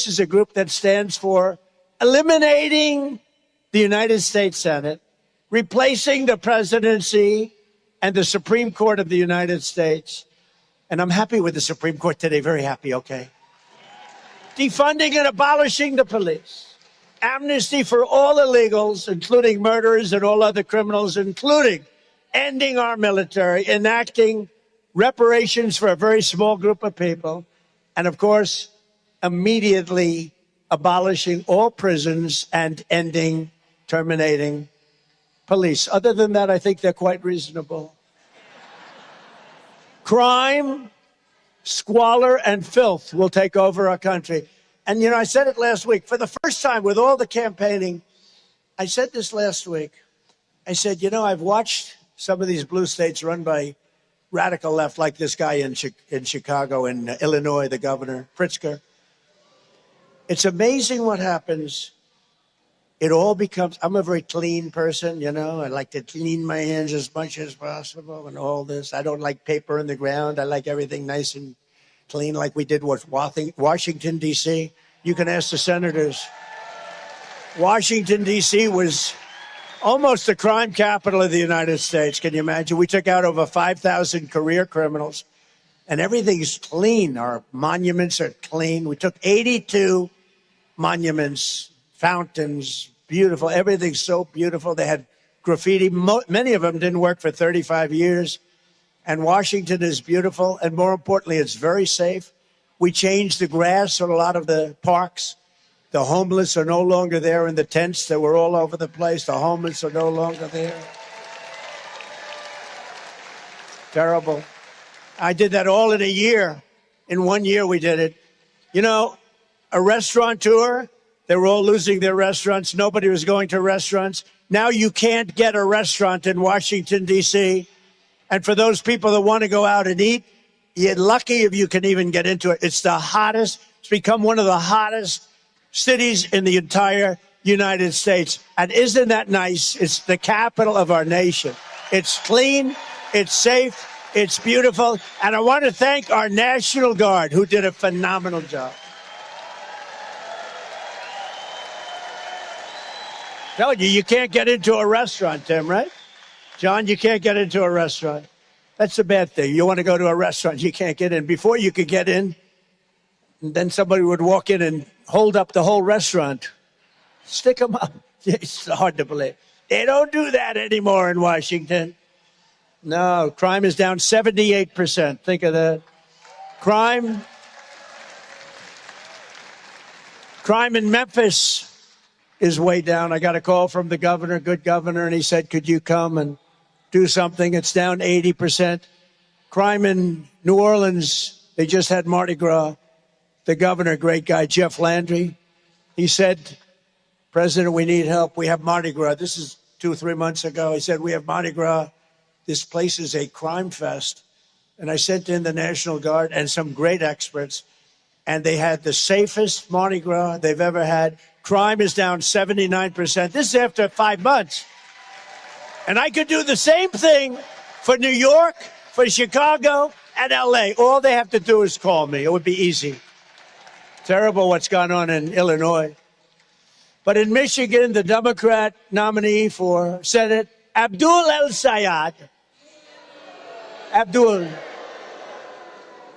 is a group that stands for eliminating the United States Senate, replacing the presidency and the Supreme Court of the United States. And I'm happy with the Supreme Court today, very happy, okay? Defunding and abolishing the police. Amnesty for all illegals, including murderers and all other criminals, including ending our military, enacting reparations for a very small group of people, and of course, immediately abolishing all prisons and terminating police. Other than that, I think they're quite reasonable. Crime, squalor, and filth will take over our country. And, I said it last week. For the first time with all the campaigning, I said this last week. I said, I've watched some of these blue states run by radical left, like this guy in Chicago, in Illinois, the governor, Pritzker. It's amazing what happens. It all becomes, I'm a very clean person, I like to clean my hands as much as possible and all this. I don't like paper in the ground. I like everything nice and clean, like we did with Washington, D.C. You can ask the senators. Washington, D.C. was almost the crime capital of the United States. Can you imagine? We took out over 5,000 career criminals, and everything's clean. Our monuments are clean. We took 82 monuments, fountains, beautiful. Everything's so beautiful. They had graffiti. Many of them didn't work for 35 years. And Washington is beautiful, and more importantly, it's very safe. We changed the grass in a lot of the parks. The homeless are no longer there in the tents that were all over the place. The homeless are no longer there. Terrible. I did that all in a year. In 1 year, we did it. A restaurateur, they were all losing their restaurants. Nobody was going to restaurants. Now you can't get a restaurant in Washington, D.C., and for those people that want to go out and eat, you're lucky if you can even get into it. It's the hottest. It's become one of the hottest cities in the entire United States. And isn't that nice? It's the capital of our nation. It's clean. It's safe. It's beautiful. And I want to thank our National Guard, who did a phenomenal job. Telling you, you can't get into a restaurant, Tim, right? John, you can't get into a restaurant. That's a bad thing. You want to go to a restaurant, you can't get in. Before you could get in, and then somebody would walk in and hold up the whole restaurant. Stick them up. It's hard to believe. They don't do that anymore in Washington. No, crime is down 78%. Think of that. Crime in Memphis is way down. I got a call from the governor, good governor, and he said, could you come and do something? It's down 80%. Crime in New Orleans, they just had Mardi Gras. The governor, great guy, Jeff Landry, he said, President, we need help. We have Mardi Gras. This is 2 or 3 months ago. He said, we have Mardi Gras. This place is a crime fest. And I sent in the National Guard and some great experts, and they had the safest Mardi Gras they've ever had. Crime is down 79%. This is after 5 months. And I could do the same thing for New York, for Chicago, and LA. All they have to do is call me. It would be easy. Terrible what's gone on in Illinois. But in Michigan, the Democrat nominee for Senate, Abdul El-Sayed,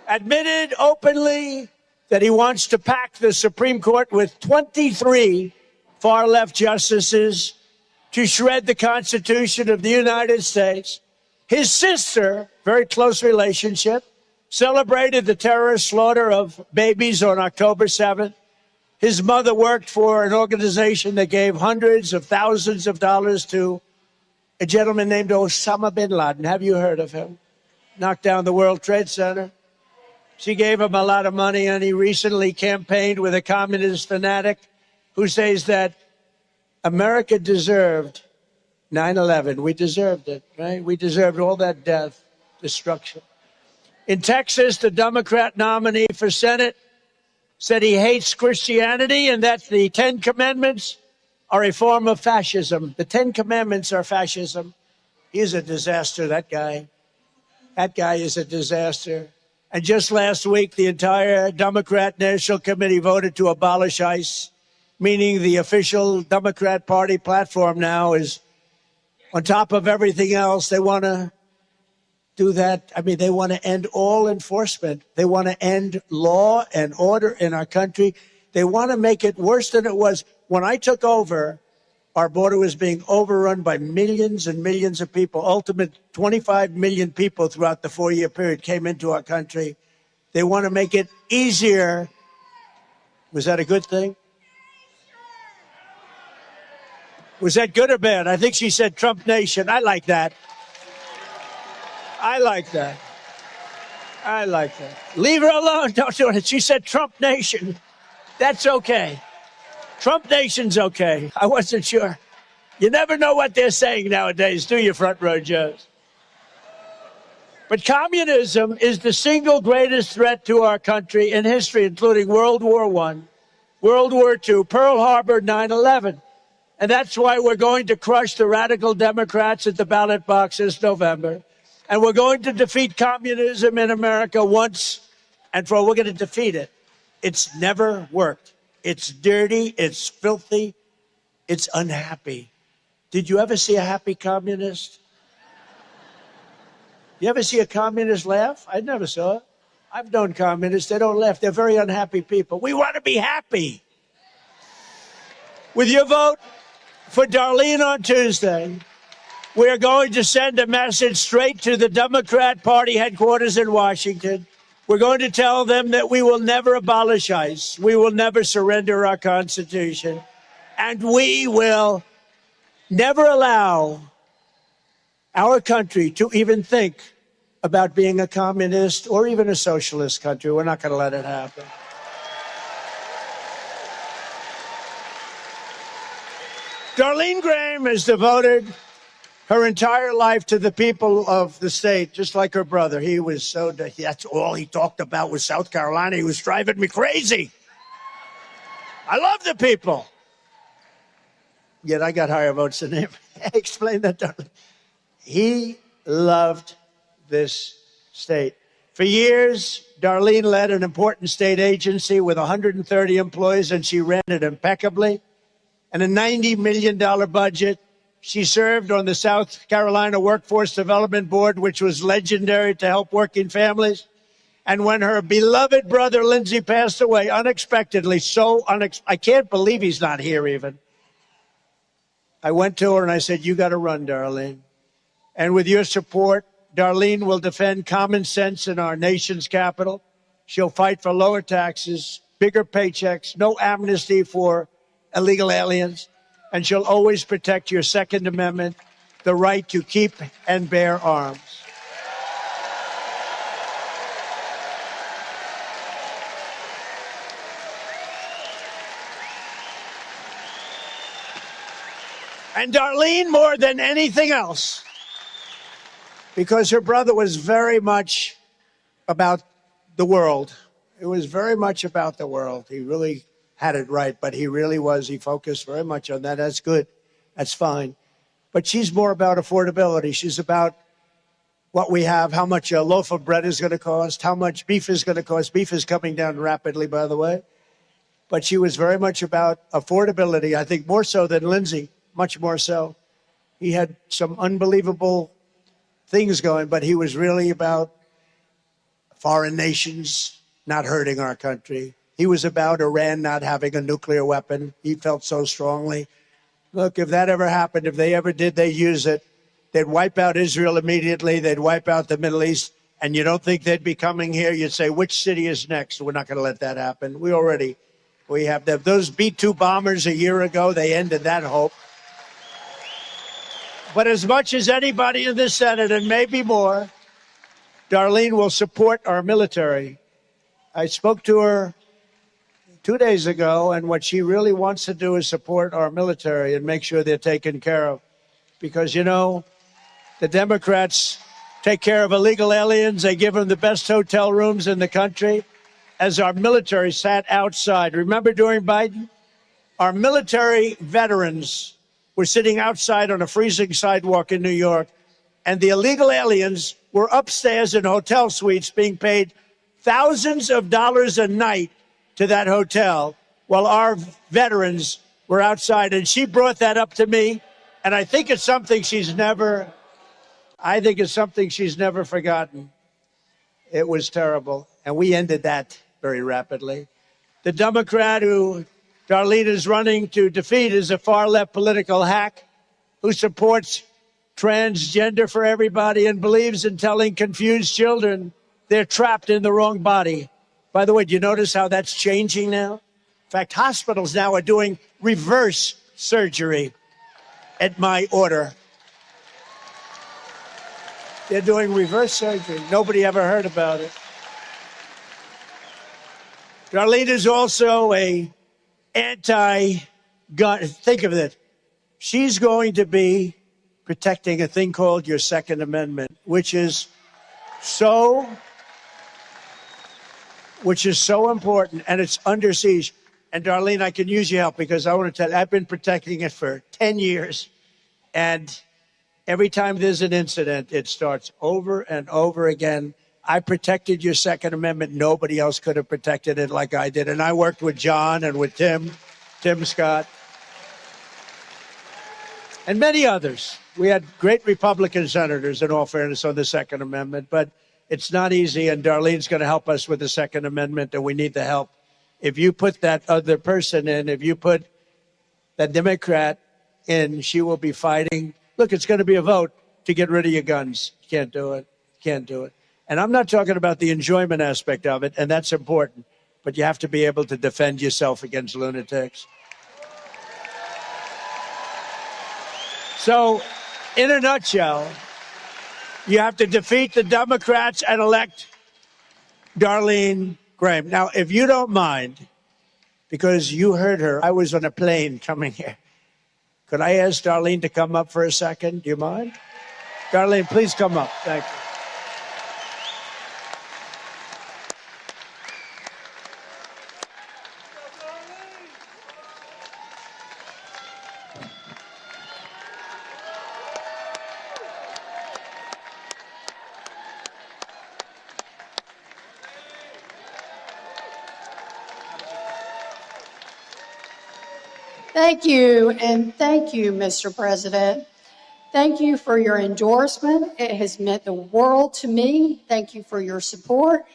admitted openly that he wants to pack the Supreme Court with 23 far-left justices to shred the Constitution of the United States. His sister, very close relationship, celebrated the terrorist slaughter of babies on October 7th. His mother worked for an organization that gave hundreds of thousands of dollars to a gentleman named Osama bin Laden. Have you heard of him? Knocked down the World Trade Center. She gave him a lot of money, and he recently campaigned with a communist fanatic who says that America deserved 9/11. We deserved it, right? We deserved all that death, destruction. In Texas, the Democrat nominee for Senate said he hates Christianity and that the 10 Commandments are a form of fascism. The 10 Commandments are fascism. He's a disaster, that guy. That guy is a disaster. And just last week, the entire Democrat National Committee voted to abolish ICE, meaning the official Democrat Party platform now is, on top of everything else, they want to do that. I mean, they want to end all enforcement. They want to end law and order in our country. They want to make it worse than it was. When I took over, our border was being overrun by millions and millions of people. Ultimate 25 million people throughout the 4-year period came into our country. They want to make it easier. Was that a good thing? Was that good or bad? I think she said Trump Nation. I like that. I like that. I like that. Leave her alone. Don't do it. She said Trump Nation. That's okay. Trump Nation's okay. I wasn't sure. You never know what they're saying nowadays, do you, Front Row Joes? But communism is the single greatest threat to our country in history, including World War I, World War II, Pearl Harbor, 9/11. And that's why we're going to crush the radical Democrats at the ballot box this November. And we're going to defeat communism in America once and for all. We're going to defeat it. It's never worked. It's dirty, it's filthy, it's unhappy. Did you ever see a happy communist? You ever see a communist laugh? I never saw it. I've known communists, they don't laugh. They're very unhappy people. We want to be happy. With your vote for Darlene on Tuesday, we're going to send a message straight to the Democrat Party headquarters in Washington. We're going to tell them that we will never abolish ICE. We will never surrender our Constitution. And we will never allow our country to even think about being a communist or even a socialist country. We're not going to let it happen. Darlene Graham has devoted her entire life to the people of the state, just like her brother. He was so, that's all he talked about was South Carolina. He was driving me crazy. I love the people. Yet I got higher votes than him. Explain that, Darlene. He loved this state. For years, Darlene led an important state agency with 130 employees, and she ran it impeccably. And a $90 million budget. She served on the South Carolina Workforce Development Board, which was legendary to help working families. And when her beloved brother, Lindsay, passed away unexpectedly, I can't believe he's not here even. I went to her and I said, you got to run, Darlene. And with your support, Darlene will defend common sense in our nation's capital. She'll fight for lower taxes, bigger paychecks, no amnesty for illegal aliens. And she'll always protect your Second Amendment, the right to keep and bear arms. And Darlene, more than anything else, because her brother was very much about the world. It was very much about the world. He really had it right, but he really was. He focused very much on that. That's good. That's fine. But she's more about affordability. She's about what we have, how much a loaf of bread is going to cost, how much beef is going to cost. Beef is coming down rapidly, by the way. But she was very much about affordability, I think more so than Lindsey, much more so. He had some unbelievable things going, but he was really about foreign nations not hurting our country. He was about Iran not having a nuclear weapon. He felt so strongly. Look, if that ever happened, if they ever did, they use it. They'd wipe out Israel immediately. They'd wipe out the Middle East. And you don't think they'd be coming here? You'd say, which city is next? We're not going to let that happen. We have them. Those B-2 bombers a year ago, they ended that hope. But as much as anybody in the Senate, and maybe more, Darlene will support our military. I spoke to her 2 days ago, and what she really wants to do is support our military and make sure they're taken care of. Because, you know, the Democrats take care of illegal aliens. They give them the best hotel rooms in the country. As our military sat outside, remember during Biden? Our military veterans were sitting outside on a freezing sidewalk in New York, and the illegal aliens were upstairs in hotel suites being paid thousands of dollars a night to that hotel while our veterans were outside. And she brought that up to me, and I think it's something she's never forgotten. It was terrible, and we ended that very rapidly. The Democrat who Darlene is running to defeat is a far-left political hack who supports transgender for everybody and believes in telling confused children they're trapped in the wrong body. By the way, do you notice how that's changing now? In fact, hospitals now are doing reverse surgery at my order. They're doing reverse surgery. Nobody ever heard about it. Darlene is also a anti-gun. Think of it. She's going to be protecting a thing called your Second Amendment, which is so important, and it's under siege. And Darlene, I can use your help because I want to tell you, I've been protecting it for 10 years. And every time there's an incident, it starts over and over again. I protected your Second Amendment. Nobody else could have protected it like I did. And I worked with John and with Tim Scott, and many others. We had great Republican senators, in all fairness, on the Second Amendment. But it's not easy, and Darlene's going to help us with the Second Amendment, and we need the help. If you put that other person in, if you put that Democrat in, she will be fighting. Look, it's going to be a vote to get rid of your guns. You can't do it. Can't do it. And I'm not talking about the enjoyment aspect of it, and that's important, but you have to be able to defend yourself against lunatics. So, in a nutshell, you have to defeat the Democrats and elect Darlene Graham. Now, if you don't mind, because you heard her, I was on a plane coming here. Could I ask Darlene to come up for a second? Do you mind? Darlene, please come up. Thank you. Thank you, and thank you, Mr. President. Thank you for your endorsement. It has meant the world to me. Thank you for your support.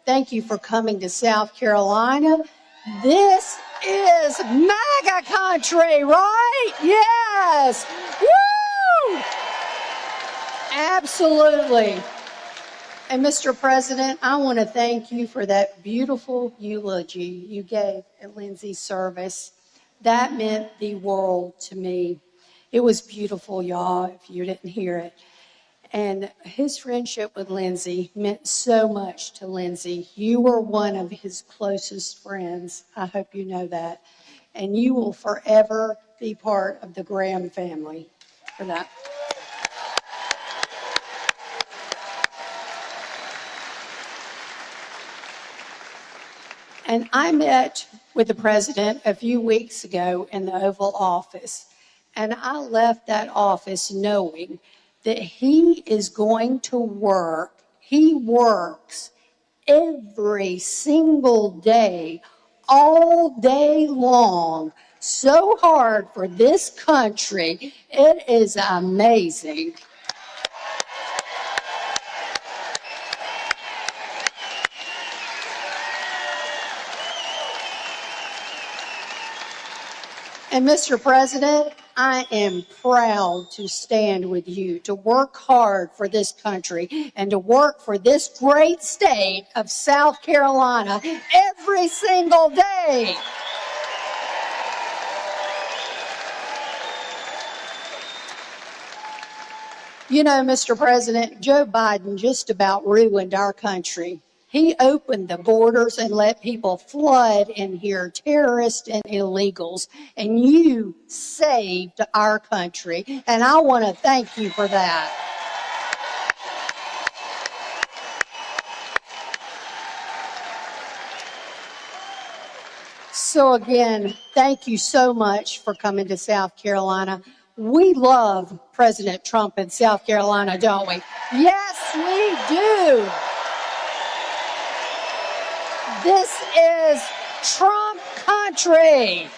Thank you for coming to South Carolina. This is MAGA country, right? Yes. Woo! Absolutely. And Mr. President, I want to thank you for that beautiful eulogy you gave at Lindsey's service. That meant the world to me. It was beautiful, y'all, if you didn't hear it. And his friendship with Lindsey meant so much to Lindsey. You were one of his closest friends. I hope you know that. And you will forever be part of the Graham family for that. And I met with the president a few weeks ago in the Oval Office, and I left that office knowing that he is going to work. He works every single day, all day long, so hard for this country. It is amazing. And Mr. President, I am proud to stand with you, to work hard for this country and to work for this great state of South Carolina every single day. You know, Mr. President, Joe Biden just about ruined our country. He opened the borders and let people flood in here, terrorists and illegals, and you saved our country, and I want to thank you for that. So again, thank you so much for coming to South Carolina. We love President Trump in South Carolina, don't we? Yes, we do. This is Trump country.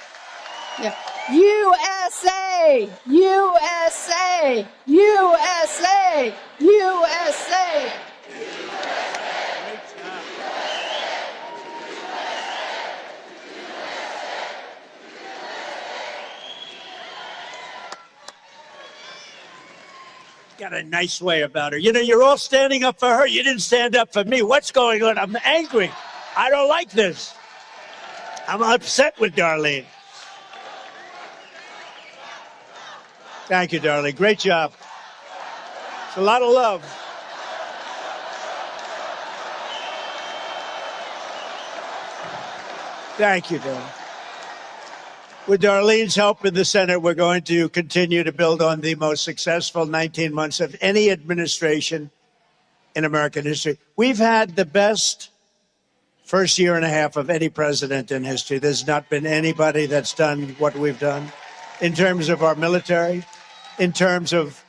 Yeah. USA, USA, USA, USA. Got a nice way about her. You know, you're all standing up for her. You didn't stand up for me. What's going on? I'm angry. I don't like this. I'm upset with Darlene. Thank you, Darlene. Great job. It's a lot of love. Thank you, Darlene. With Darlene's help in the Senate, we're going to continue to build on the most successful 19 months of any administration in American history. We've had the best first year and a half of any president in history. There's not been anybody that's done what we've done in terms of our military, in terms of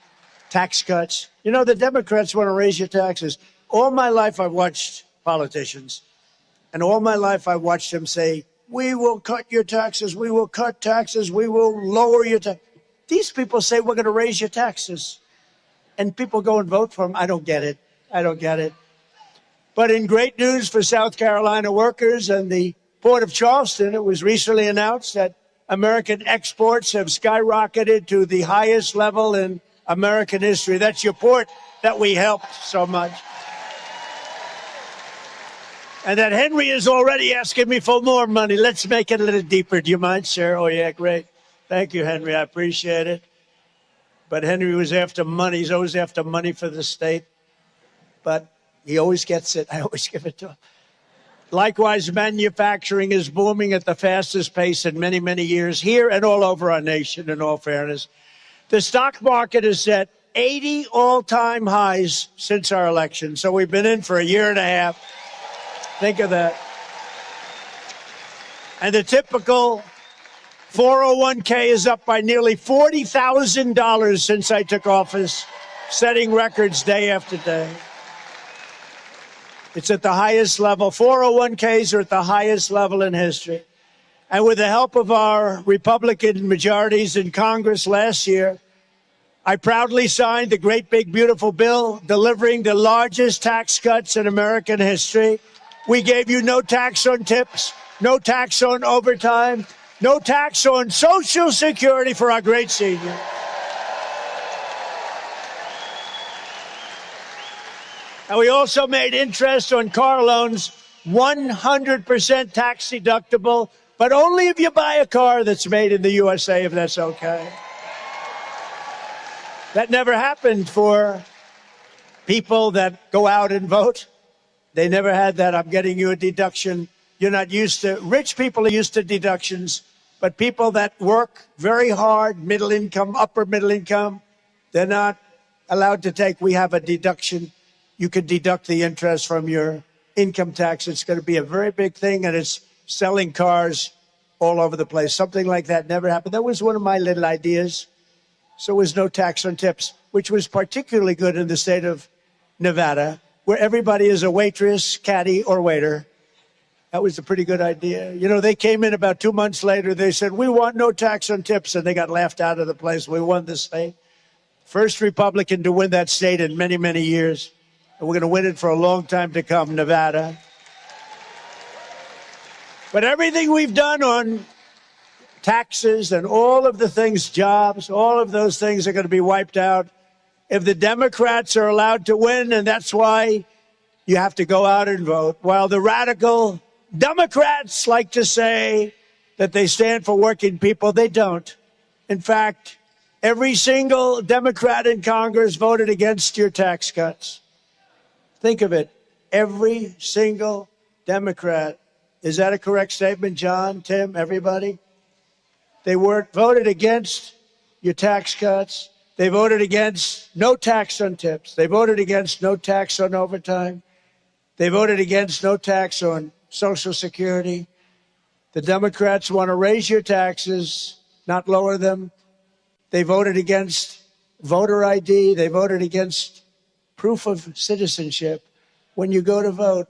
tax cuts. You know, the Democrats want to raise your taxes. All my life, I've watched politicians, and all my life, I watched them say, we will cut your taxes, we will cut taxes, we will lower your taxes. These people say we're going to raise your taxes. And people go and vote for them. I don't get it. I don't get it. But in great news for South Carolina workers and the Port of Charleston, it was recently announced that American exports have skyrocketed to the highest level in American history. That's your port that we helped so much. And that Henry is already asking me for more money. Let's make it a little deeper. Do you mind, sir? Oh, yeah, great. Thank you, Henry. I appreciate it. But Henry was after money. He's always after money for the state. But he always gets it. I always give it to him. Likewise, manufacturing is booming at the fastest pace in many, many years here and all over our nation, in all fairness. The stock market is at 80 all-time highs since our election. So we've been in for a year and a half. Think of that. And the typical 401k is up by nearly $40,000 since I took office, setting records day after day. It's at the highest level. 401ks are at the highest level in history. And with the help of our Republican majorities in Congress last year, I proudly signed the great big beautiful bill delivering the largest tax cuts in American history. We gave you no tax on tips, no tax on overtime, no tax on Social Security for our great seniors. And we also made interest on car loans 100% tax deductible, but only if you buy a car that's made in the USA, if that's okay. That never happened for people that go out and vote. They never had that. I'm getting you a deduction. You're not used to, rich people are used to deductions, but people that work very hard, middle income, upper middle income, they're not allowed to take. We have a deduction. You can deduct the interest from your income tax. It's going to be a very big thing, and it's selling cars all over the place. Something like that never happened. That was one of my little ideas. So there was no tax on tips, which was particularly good in the state of Nevada, where everybody is a waitress, caddy, or waiter. That was a pretty good idea. You know, they came in about 2 months later. They said, we want no tax on tips. And they got laughed out of the place. We won the state. First Republican to win that state in many, many years. And we're going to win it for a long time to come, Nevada. But everything we've done on taxes and all of the things, jobs, all of those things are going to be wiped out if the Democrats are allowed to win. And that's why you have to go out and vote. While the radical Democrats like to say that they stand for working people, they don't. In fact, every single Democrat in Congress voted against your tax cuts. Think of it. Every single Democrat. Is that a correct statement, John, Tim, everybody? They voted against your tax cuts. They voted against no tax on tips. They voted against no tax on overtime. They voted against no tax on Social Security. The Democrats want to raise your taxes, not lower them. They voted against voter ID. They voted against proof of citizenship. When you go to vote,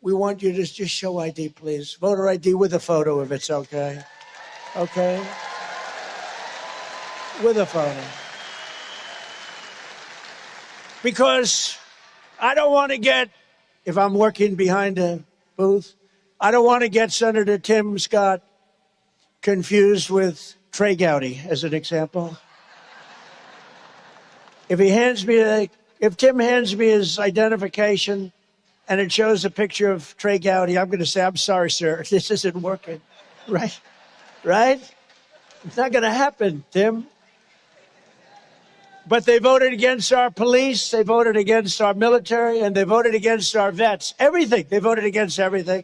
we want you to just show ID, please. Voter ID with a photo if it's okay. Okay? With a photo. Because I don't want to get, if I'm working behind a booth, I don't want to get Senator Tim Scott confused with Trey Gowdy, as an example. If Tim hands me his identification and it shows a picture of Trey Gowdy, I'm going to say, I'm sorry, sir, this isn't working. Right? Right? It's not going to happen, Tim. But they voted against our police, they voted against our military, and they voted against our vets. Everything. They voted against everything.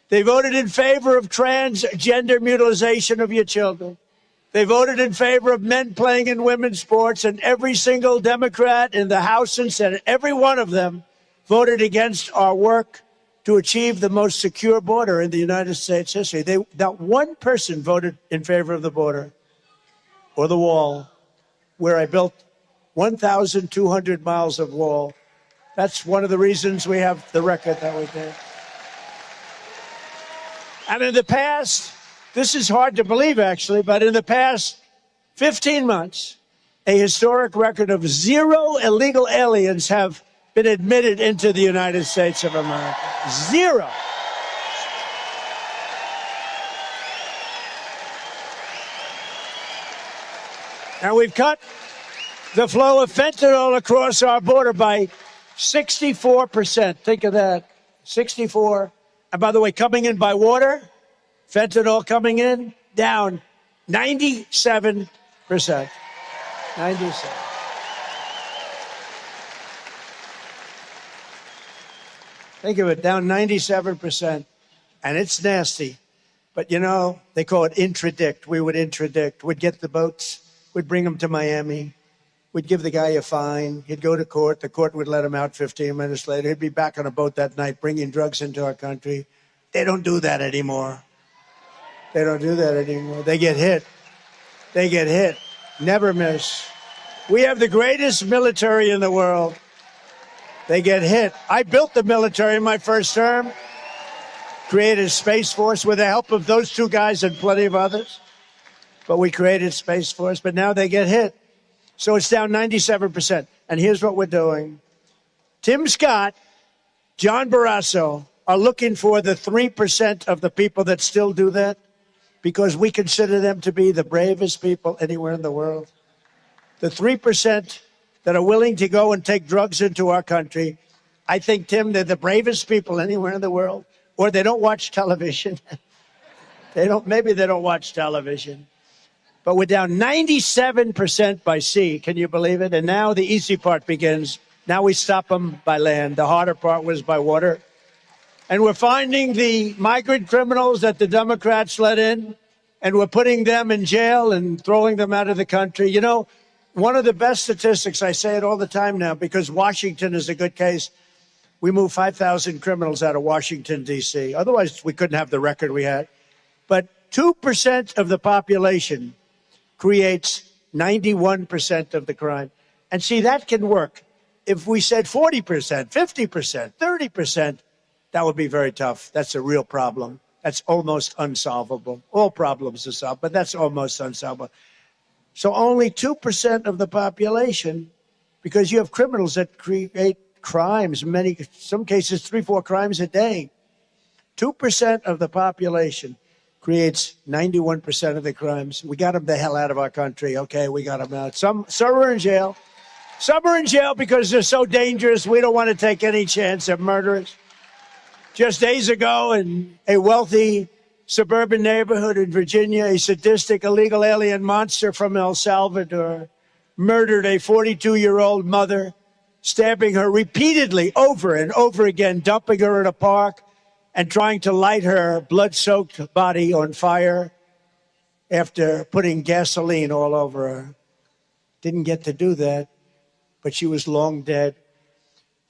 They voted in favor of transgender mutilization of your children. They voted in favor of men playing in women's sports, and every single Democrat in the House and Senate, every one of them, voted against our work to achieve the most secure border in the United States history. Not one person voted in favor of the border or the wall, where I built 1,200 miles of wall. That's one of the reasons we have the record that we did. And in the past, this is hard to believe actually, but in the past 15 months, a historic record of 0 illegal aliens have been admitted into the United States of America. 0. And we've cut the flow of fentanyl across our border by 64%. Think of that. 64. And by the way, coming in by water, fentanyl coming in, down 97%. 97. Think of it, down 97%. And it's nasty. But, you know, they call it intradict. We would intradict. We'd get the boats. We'd bring him to Miami. We'd give the guy a fine. He'd go to court. The court would let him out 15 minutes later. He'd be back on a boat that night bringing drugs into our country. They don't do that anymore. They don't do that anymore. They get hit. They get hit. Never miss. We have the greatest military in the world. They get hit. I built the military in my first term. Created a Space Force with the help of those two guys and plenty of others. But we created Space Force, but now they get hit. So it's down 97%. And here's what we're doing. Tim Scott, John Barrasso are looking for the 3% of the people that still do that because we consider them to be the bravest people anywhere in the world. The 3% that are willing to go and take drugs into our country, I think, Tim, they're the bravest people anywhere in the world. Or they don't watch television. Maybe they don't watch television. But we're down 97% by sea. Can you believe it? And now the easy part begins. Now we stop them by land. The harder part was by water. And we're finding the migrant criminals that the Democrats let in, and we're putting them in jail and throwing them out of the country. You know, one of the best statistics, I say it all the time now because Washington is a good case. We moved 5,000 criminals out of Washington, D.C. Otherwise, we couldn't have the record we had. But 2% of the population creates 91% of the crime. And see, that can work. If we said 40%, 50%, 30%, that would be very tough. That's a real problem. That's almost unsolvable. All problems are solved, but that's almost unsolvable. So only 2% of the population, because you have criminals that create crimes, some cases 3-4 crimes a day. 2% of the population creates 91% of the crimes. We got them the hell out of our country. Okay, we got them out. Some are in jail. Some are in jail because they're so dangerous. We don't want to take any chance of murderers. Just days ago, in a wealthy suburban neighborhood in Virginia, a sadistic illegal alien monster from El Salvador murdered a 42-year-old mother, stabbing her repeatedly over and over again, dumping her in a park and trying to light her blood-soaked body on fire after putting gasoline all over her. Didn't get to do that, but she was long dead.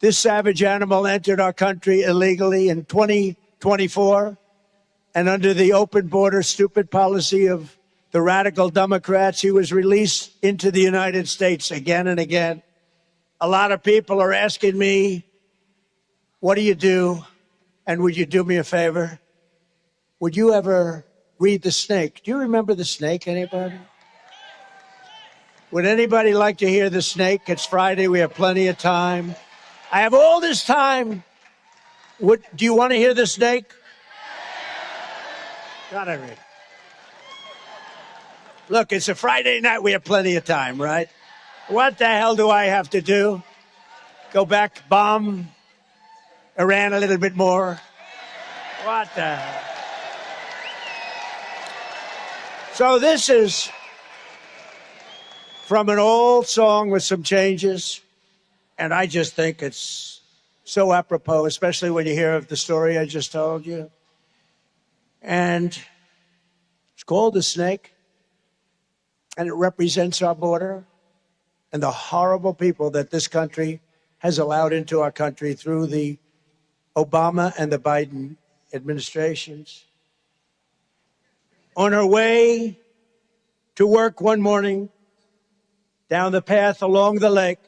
This savage animal entered our country illegally in 2024, and under the open border stupid policy of the radical Democrats, he was released into the United States again and again. A lot of people are asking me, what do you do? And would you do me a favor? Would you ever read The Snake? Do you remember The Snake, anybody? Would anybody like to hear The Snake? It's Friday, we have plenty of time. I have all this time. Do you want to hear The Snake? Gotta read. Look, it's a Friday night, we have plenty of time, right? What the hell do I have to do? Go back, bomb Iran a little bit more? What the hell? So this is from an old song with some changes, and I just think it's so apropos, especially when you hear of the story I just told you. And it's called The Snake, and it represents our border and the horrible people that this country has allowed into our country through the Obama and the Biden administrations. On her way to work one morning, down the path along the lake,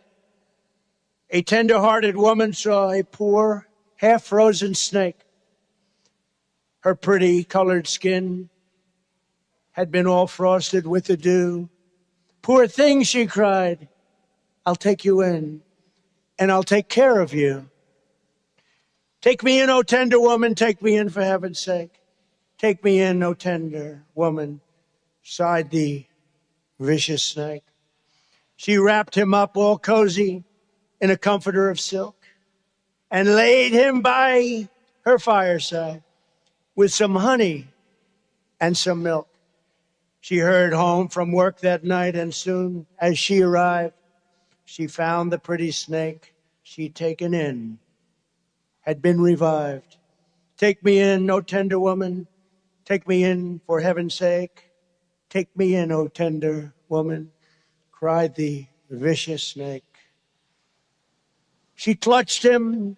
a tender-hearted woman saw a poor, half-frozen snake. Her pretty colored skin had been all frosted with the dew. Poor thing, she cried, I'll take you in, and I'll take care of you. Take me in, oh tender woman, take me in for heaven's sake. Take me in, oh tender woman, sighed the vicious snake. She wrapped him up all cozy in a comforter of silk and laid him by her fireside with some honey and some milk. She hurried home from work that night, and soon as she arrived, she found the pretty snake she'd taken in had been revived. Take me in, oh tender woman, take me in for heaven's sake. Take me in, oh tender woman, cried the vicious snake. She clutched him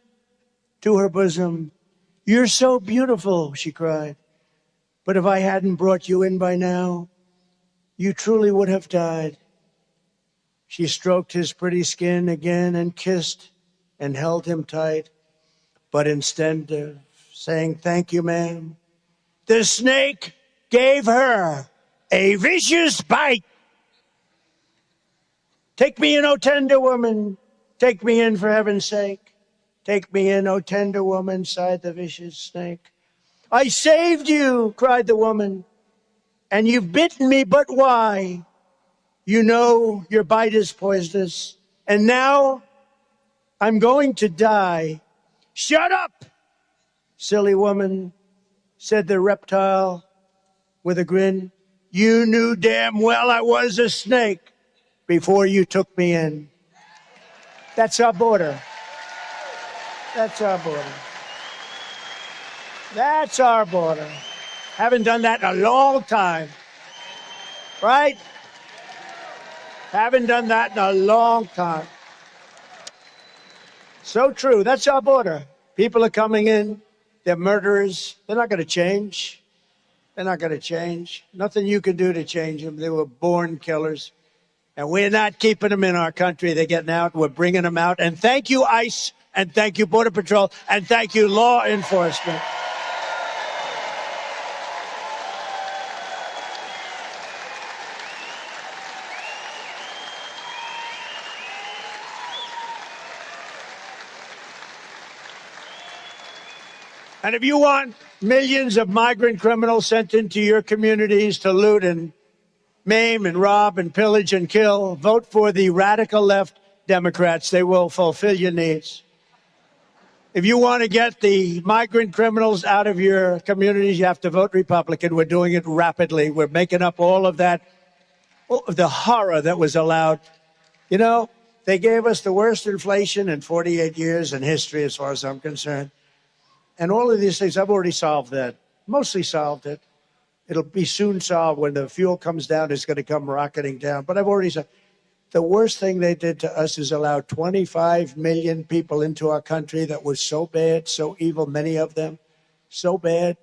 to her bosom. You're so beautiful, she cried. But if I hadn't brought you in by now, you truly would have died. She stroked his pretty skin again and kissed and held him tight. But instead of saying, thank you, ma'am, the snake gave her a vicious bite. Take me in, oh tender woman, take me in for heaven's sake. Take me in, oh tender woman, sighed the vicious snake. I saved you, cried the woman, and you've bitten me, but why? You know your bite is poisonous, and now I'm going to die. Shut up, silly woman, said the reptile with a grin. You knew damn well I was a snake before you took me in. That's our border. That's our border. That's our border. Haven't done that in a long time. Right? Haven't done that in a long time. So true. That's our border. People are coming in. They're murderers. They're not going to change. They're not going to change. Nothing you can do to change them. They were born killers. And we're not keeping them in our country. They're getting out. We're bringing them out. And thank you, ICE. And thank you, Border Patrol. And thank you, law enforcement. And if you want millions of migrant criminals sent into your communities to loot and maim and rob and pillage and kill, vote for the radical left Democrats. They will fulfill your needs. If you want to get the migrant criminals out of your communities, you have to vote Republican. We're doing it rapidly. We're making up all of that, all of the horror that was allowed. You know, they gave us the worst inflation in 48 years in history, as far as I'm concerned. And all of these things, I've already solved that, mostly solved it. It'll be soon solved. When the fuel comes down, it's going to come rocketing down. But I've already said, the worst thing they did to us is allow 25 million people into our country that was so bad, so evil, many of them, so bad.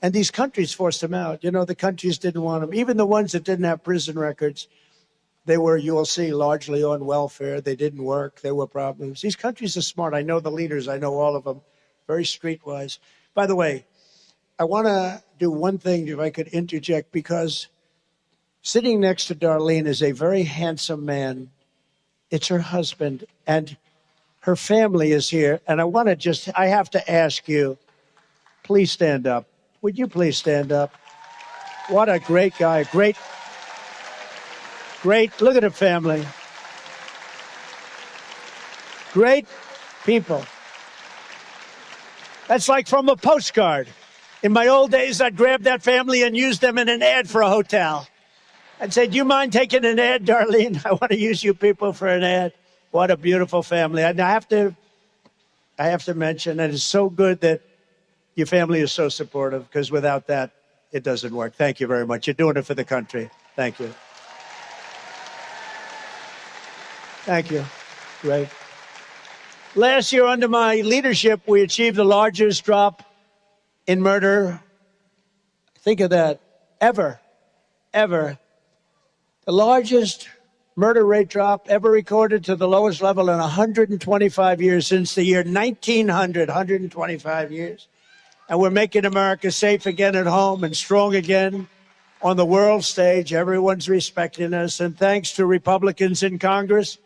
And these countries forced them out. You know, the countries didn't want them. Even the ones that didn't have prison records, they were, you will see, largely on welfare. They didn't work. There were problems. These countries are smart. I know the leaders. I know all of them. Very streetwise. By the way, I want to do one thing, if I could interject, because sitting next to Darlene is a very handsome man. It's her husband, and her family is here. And I have to ask you, please stand up. Would you please stand up? What a great guy. Great. Look at the family. Great people. That's like from a postcard. In my old days, I'd grab that family and use them in an ad for a hotel. I'd say, do you mind taking an ad, Darlene? I want to use you people for an ad. What a beautiful family. And I have to mention, and it's so good that your family is so supportive, because without that, it doesn't work. Thank you very much. You're doing it for the country. Thank you. Thank you. Great. Last year, under my leadership, we achieved the largest drop in murder. Think of that. Ever. The largest murder rate drop ever recorded to the lowest level in 125 years, since the year 1900, 125 years. And we're making America safe again at home and strong again on the world stage. Everyone's respecting us. And thanks to Republicans in Congress,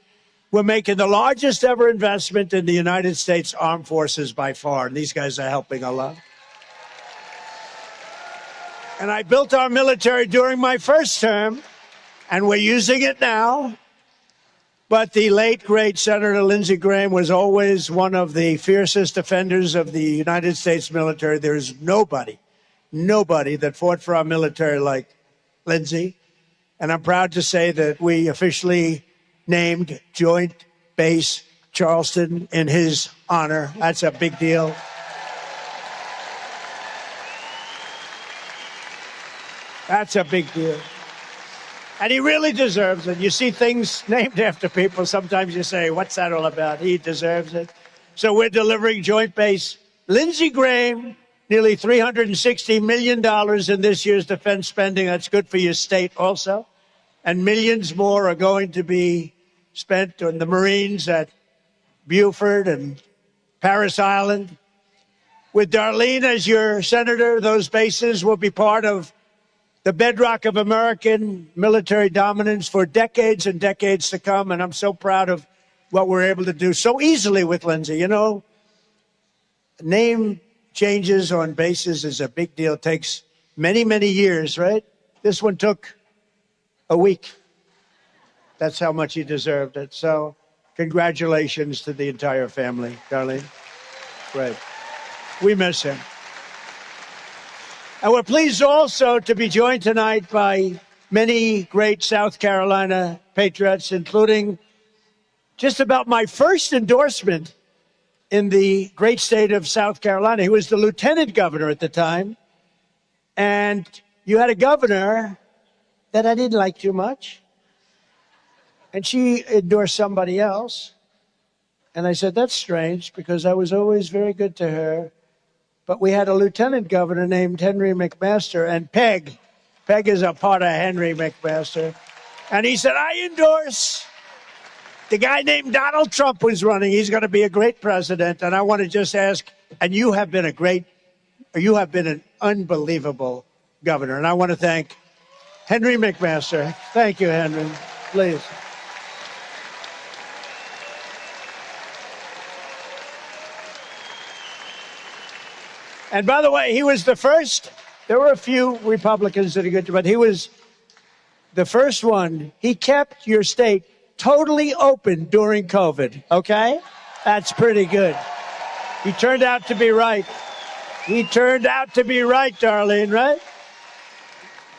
we're making the largest ever investment in the United States Armed Forces by far. And these guys are helping a lot. And I built our military during my first term, and we're using it now. But the late, great Senator Lindsey Graham was always one of the fiercest defenders of the United States military. There's nobody that fought for our military like Lindsey. And I'm proud to say that we officially named Joint Base Charleston in his honor. That's a big deal. That's a big deal. And he really deserves it. You see things named after people, sometimes you say, what's that all about? He deserves it. So we're delivering Joint Base Lindsey Graham, nearly $360 million in this year's defense spending. That's good for your state also. And millions more are going to be spent on the Marines at Beaufort and Parris Island. With Darlene as your senator, those bases will be part of the bedrock of American military dominance for decades and decades to come. And I'm so proud of what we're able to do so easily with Lindsey. You know, name changes on bases is a big deal. It takes many, many years, right? This one took a week. That's how much he deserved it. So congratulations to the entire family, Darlene. Great. We miss him. And we're pleased also to be joined tonight by many great South Carolina patriots, including just about my first endorsement in the great state of South Carolina. He was the lieutenant governor at the time. And you had a governor that I didn't like too much. And she endorsed somebody else. And I said, that's strange because I was always very good to her. But we had a lieutenant governor named Henry McMaster, and Peg is a part of Henry McMaster. And he said, I endorse the guy named Donald Trump who's running. He's going to be a great president. And I want to just ask, and you have been an unbelievable governor. And I want to thank Henry McMaster. Thank you, Henry. Please. And by the way, he was the first. There were a few Republicans that are good, but he was the first one. He kept your state totally open during COVID, okay? That's pretty good. He turned out to be right. He turned out to be right, Darlene, right?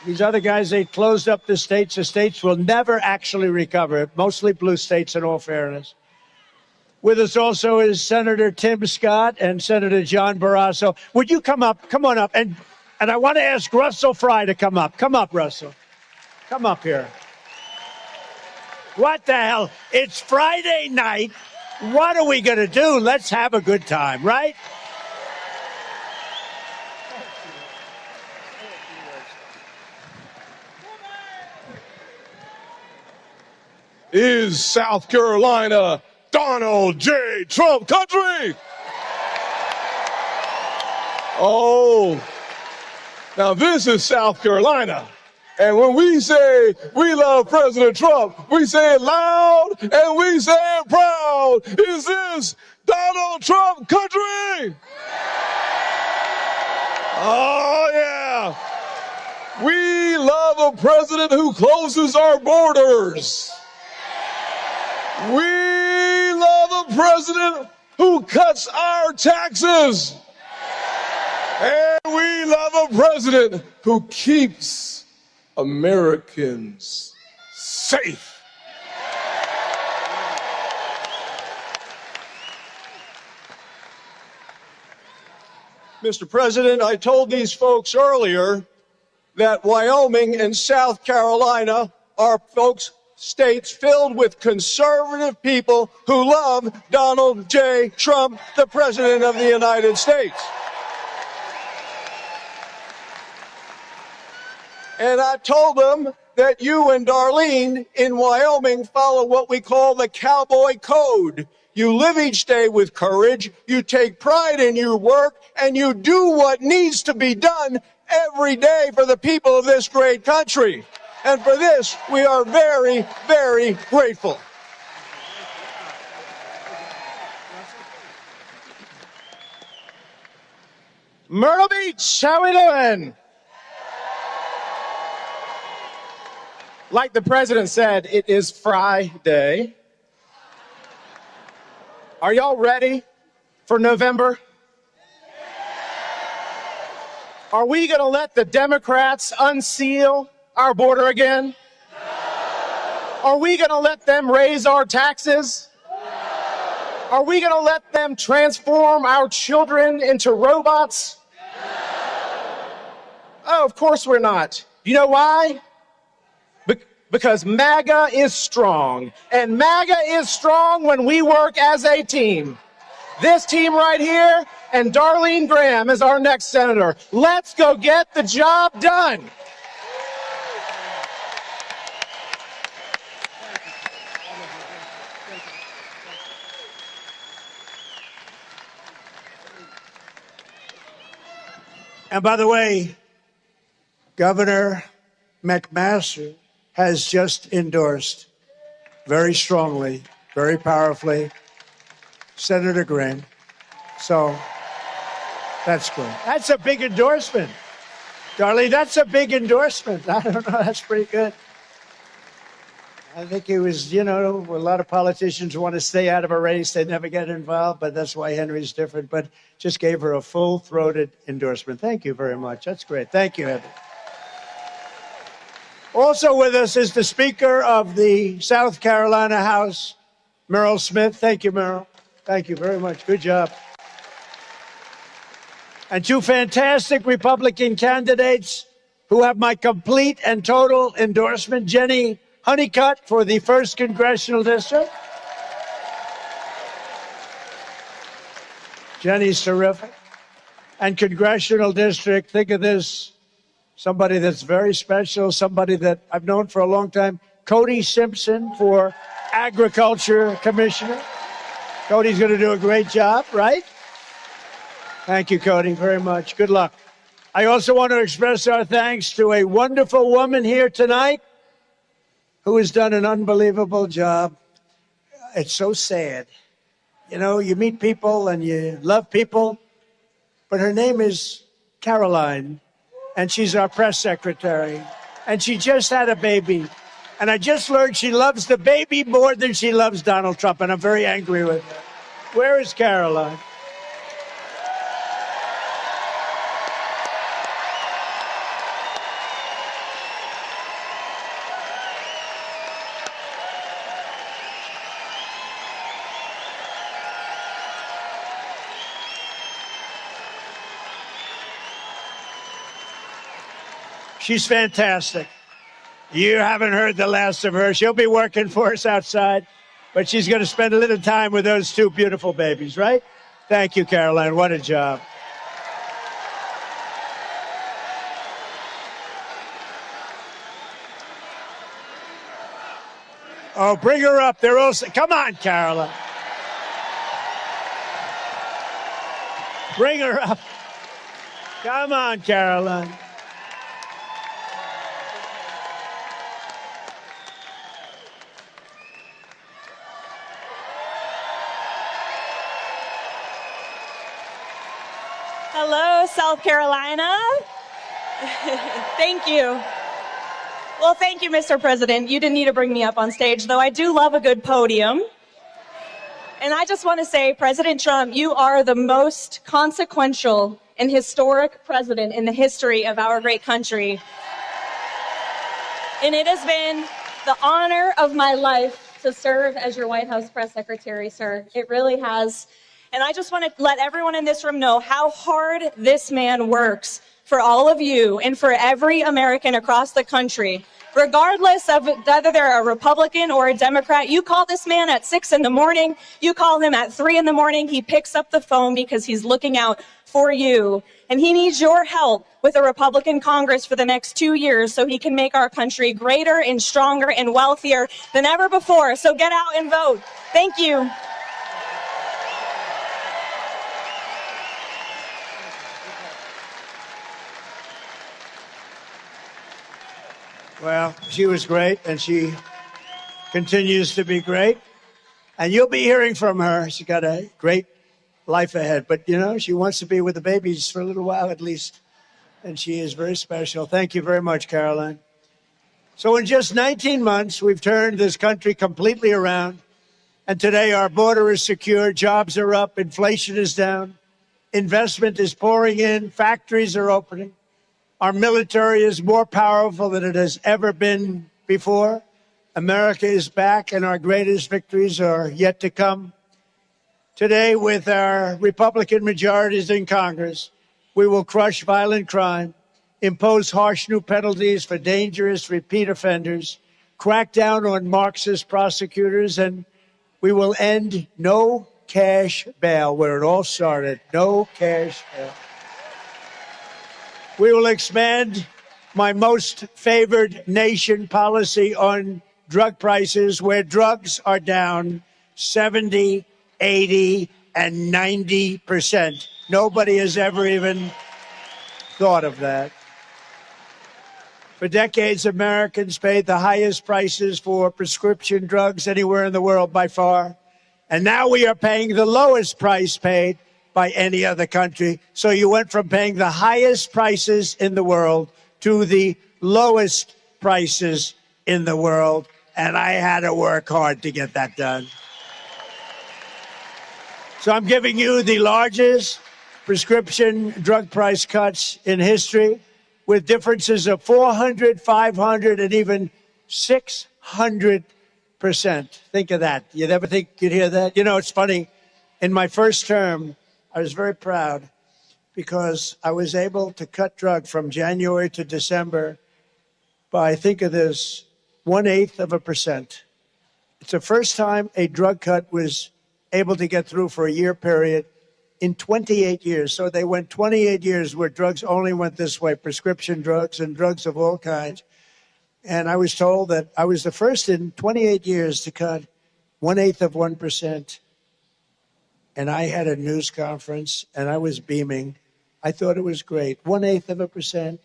These other guys, they closed up the states. The states will never actually recover, mostly blue states in all fairness. With us also is Senator Tim Scott and Senator John Barrasso. Would you come up? Come on up. And I want to ask Russell Fry to come up. Come up, Russell. Come up here. What the hell? It's Friday night. What are we going to do? Let's have a good time, right? Is South Carolina Donald J. Trump country? Oh, now this is South Carolina. And when we say we love President Trump, we say it loud and we say it proud. Is this Donald Trump country? Oh, yeah. We love a president who closes our borders. We love a president who cuts our taxes. And we love a president who keeps Americans safe. Mr. President, I told these folks earlier that Wyoming and South Carolina are states filled with conservative people who love Donald J. Trump, the President of the United States. And I told them that you and Darlene in Wyoming follow what we call the cowboy code. You live each day with courage, you take pride in your work, and you do what needs to be done every day for the people of this great country. And for this, we are very, very grateful. Myrtle Beach, how we doing? Like the president said, it is Friday. Are y'all ready for November? Are we going to let the Democrats unseal our border again? Are we going to let them raise our taxes? Are we going to let them transform our children into robots? Oh, of course we're not. You know why? Because MAGA is strong. And MAGA is strong when we work as a team. This team right here and Darlene Graham is our next senator. Let's go get the job done. And by the way, Governor McMaster has just endorsed very strongly, very powerfully, Senator Graham. So that's good. That's a big endorsement. Darlene, that's a big endorsement. I don't know, that's pretty good. I think it was, a lot of politicians want to stay out of a race. They never get involved, but that's why Henry's different. But just gave her a full-throated endorsement. Thank you very much. That's great. Thank you, Henry. Also with us is the Speaker of the South Carolina House, Merrill Smith. Thank you, Merrill. Thank you very much. Good job. And two fantastic Republican candidates who have my complete and total endorsement. Jenny Honeycutt for the 1st Congressional District. Jenny's terrific. And congressional district, think of this, somebody that's very special, somebody that I've known for a long time, Cody Simpson for Agriculture Commissioner. Cody's going to do a great job, right? Thank you, Cody, very much. Good luck. I also want to express our thanks to a wonderful woman here tonight who has done an unbelievable job. It's so sad. You know, you meet people and you love people, but her name is Caroline, and she's our press secretary, and she just had a baby. And I just learned she loves the baby more than she loves Donald Trump, and I'm very angry with her. Where is Caroline? She's fantastic. You haven't heard the last of her. She'll be working for us outside, but she's going to spend a little time with those two beautiful babies, right? Thank you, Caroline. What a job. Oh, bring her up. They're all... Come on, Caroline. Bring her up. Come on, Caroline. Hello, South Carolina. Thank you. Well, thank you, Mr. President. You didn't need to bring me up on stage, though I do love a good podium. And I just want to say, President Trump, you are the most consequential and historic president in the history of our great country. And it has been the honor of my life to serve as your White House press secretary, sir. It really has. And I just want to let everyone in this room know how hard this man works for all of you and for every American across the country. Regardless of whether they're a Republican or a Democrat, you call this man at 6 in the morning, you call him at 3 in the morning, he picks up the phone because he's looking out for you. And he needs your help with a Republican Congress for the next 2 years so he can make our country greater and stronger and wealthier than ever before. So get out and vote. Thank you. Well, she was great, and she continues to be great. And you'll be hearing from her. She's got a great life ahead. But, you know, she wants to be with the babies for a little while at least. And she is very special. Thank you very much, Caroline. So in just 19 months, we've turned this country completely around. And today our border is secure, jobs are up, inflation is down, investment is pouring in, factories are opening. Our military is more powerful than it has ever been before. America is back, and our greatest victories are yet to come. Today, with our Republican majorities in Congress, we will crush violent crime, impose harsh new penalties for dangerous repeat offenders, crack down on Marxist prosecutors, and we will end no cash bail, where it all started, no cash bail. We will expand my most favored nation policy on drug prices, where drugs are down 70, 80, and 90%. Nobody has ever even thought of that. For decades, Americans paid the highest prices for prescription drugs anywhere in the world by far. And now we are paying the lowest price paid by any other country. So you went from paying the highest prices in the world to the lowest prices in the world. And I had to work hard to get that done. So I'm giving you the largest prescription drug price cuts in history, with differences of 400, 500, and even 600%. Think of that. You never think you'd hear that? You know, it's funny. In my first term, I was very proud because I was able to cut drug from January to December by, think of this, 0.1%. It's the first time a drug cut was able to get through for a year period in 28 years. So they went 28 years where drugs only went this way, prescription drugs and drugs of all kinds. And I was told that I was the first in 28 years to cut 1/8 of 1%. And I had a news conference and I was beaming. I thought it was great. 1/8 of a percent.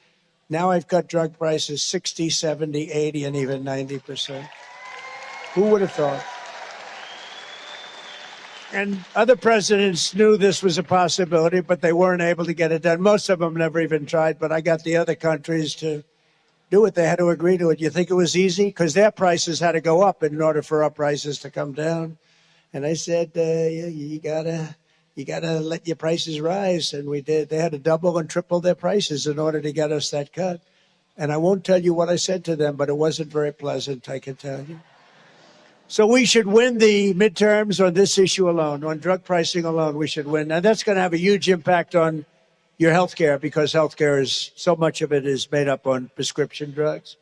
Now I've cut drug prices 60, 70, 80, and even 90%. Who would have thought? And other presidents knew this was a possibility, but they weren't able to get it done. Most of them never even tried, but I got the other countries to do it. They had to agree to it. You think it was easy? Because their prices had to go up in order for our prices to come down. And I said, you gotta let your prices rise. And we did. They had to double and triple their prices in order to get us that cut. And I won't tell you what I said to them, but it wasn't very pleasant, I can tell you. So we should win the midterms on this issue alone, on drug pricing alone, we should win. And that's going to have a huge impact on your health care, because health care is, so much of it is made up on prescription drugs.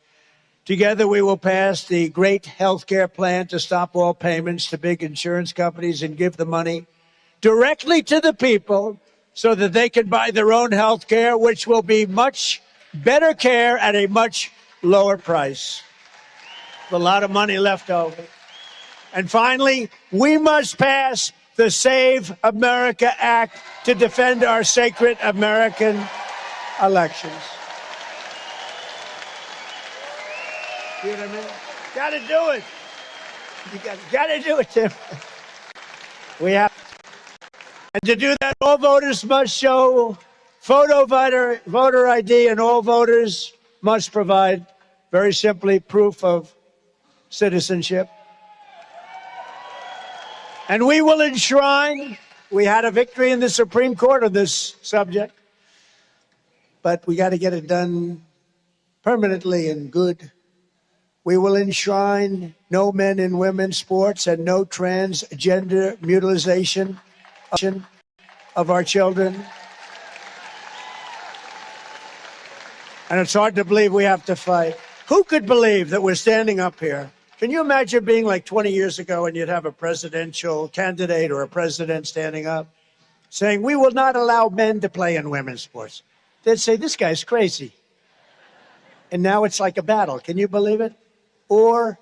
Together, we will pass the great health care plan to stop all payments to big insurance companies and give the money directly to the people so that they can buy their own health care, which will be much better care at a much lower price. A lot of money left over. And finally, we must pass the Save America Act to defend our sacred American elections. See what I mean? Got to do it. You got to do it, Tim. We have. And to do that, all voters must show voter ID, and all voters must provide, very simply, proof of citizenship. And we will enshrine, we had a victory in the Supreme Court on this subject, but we got to get it done permanently and good. We will enshrine no men and women sports and no transgender mutilization of our children. And it's hard to believe we have to fight. Who could believe that we're standing up here? Can you imagine being like 20 years ago and you'd have a presidential candidate or a president standing up saying, we will not allow men to play in women's sports? They'd say, this guy's crazy. And now it's like a battle. Can you believe it? Or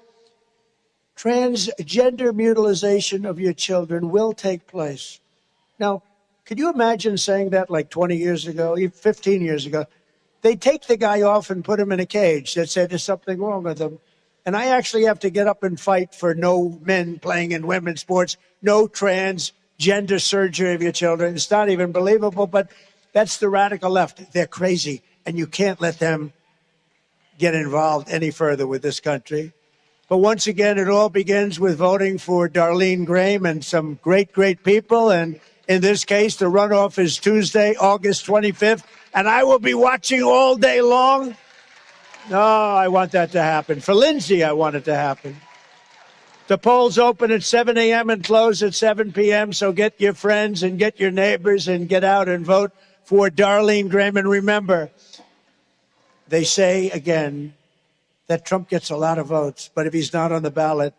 transgender mutilization of your children will take place. Now, could you imagine saying that like 20 years ago, 15 years ago? They take the guy off and put him in a cage. They'd say there's something wrong with him. And I actually have to get up and fight for no men playing in women's sports, no transgender surgery of your children. It's not even believable, but that's the radical left. They're crazy, and you can't let them get involved any further with this country. But once again, it all begins with voting for Darlene Graham and some great, great people. And in this case, the runoff is Tuesday, August 25th, and I will be watching all day long. No, I want that to happen. For Lindsay, I want it to happen. The polls open at 7 a.m. and close at 7 p.m., so get your friends and get your neighbors and get out and vote for Darlene Graham. And remember, they say again that Trump gets a lot of votes, but if he's not on the ballot,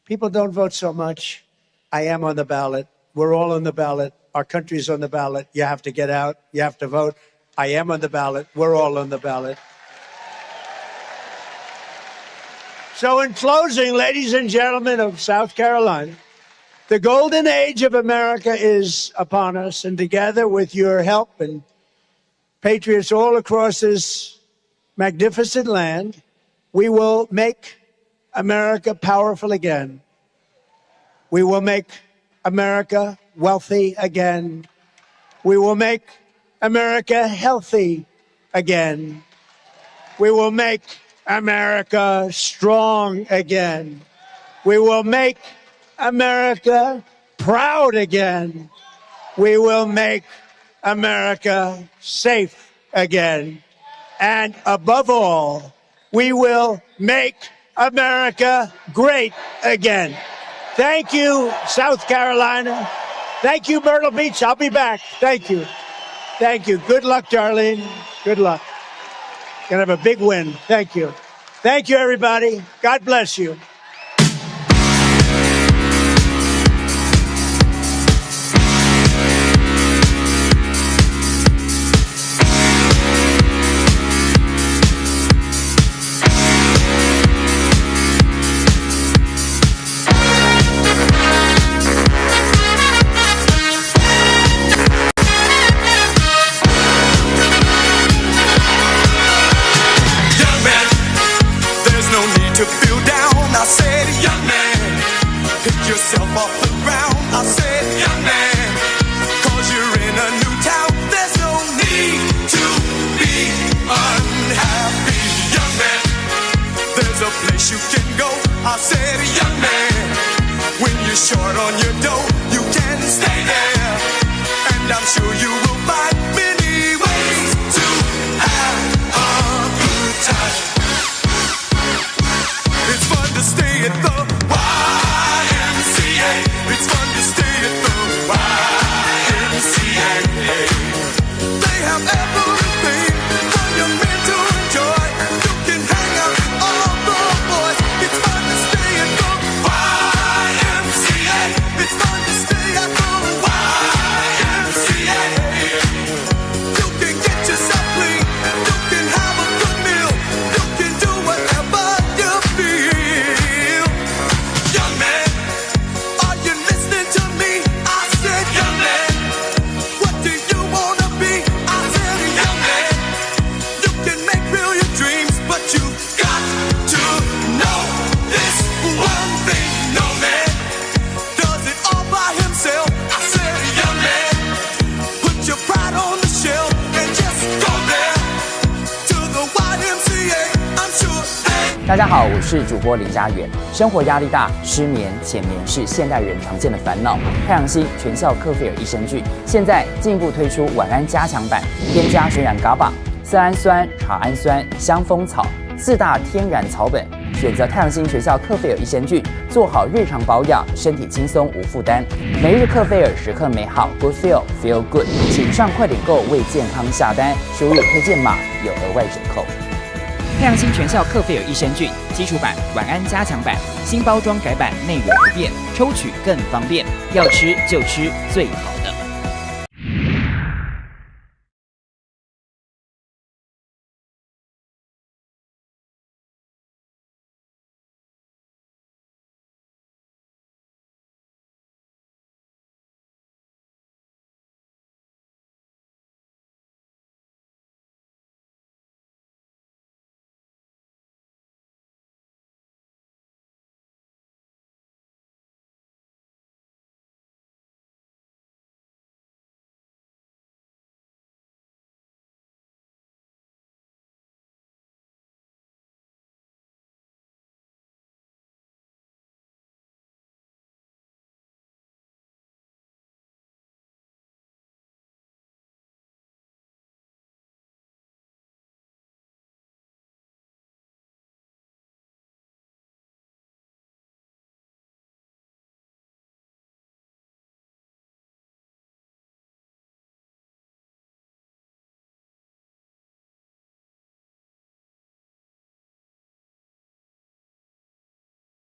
people don't vote so much. I am on the ballot. We're all on the ballot. Our country's on the ballot. You have to get out. You have to vote. I am on the ballot. We're all on the ballot. So in closing, ladies and gentlemen of South Carolina, the golden age of America is upon us, and together with your help and patriots all across this magnificent land, we will make America powerful again. We will make America wealthy again. We will make America healthy again. We will make America strong again. We will make America proud again. We will make America safe again. And above all, we will make America great again. Thank you, South Carolina. Thank you, Myrtle Beach. I'll be back. Thank you. Thank you. Good luck, Darlene. Good luck. Gonna have a big win. Thank you. Thank you, everybody. God bless you. I said, young man, when you're short on your dough, you can stay there. And I'm sure you will find many ways to have a good time. It's fun to stay at the YMCA. It's fun to stay at the YMCA. They have everything for young men to enjoy. You can hang out with all the boys. It's fun to stay at the YMCA. It's fun to stay at the YMCA. You can get yourself clean. You can have a good meal. You can do whatever you feel. Young man, are you listening to me? I said, young man, what do you wanna be? I said, young man, you can make real your dreams, but you got to know this one thing. No man does it all by himself. I said, young man, put your pride on the shelf and just go there to the YMCA. I'm sure they 大家好，我是主播林家远。生活压力大，失眠、浅眠是现代人常见的烦恼。太阳星全效克菲尔益生菌现在进一步推出晚安加强版，添加水染伽巴、色氨酸、茶氨酸、香蜂草4大天然草本，选择太阳星全效克菲尔益生菌，做好日常保养，身体轻松无负担。每日克菲尔，时刻美好 ，Good Feel Good，请上快点购为健康下单，输入推荐码有额外折扣。太阳星全效克菲尔益生菌基础版、晚安加强版，新包装改版，内容不变，抽取更方便，要吃就吃最好的。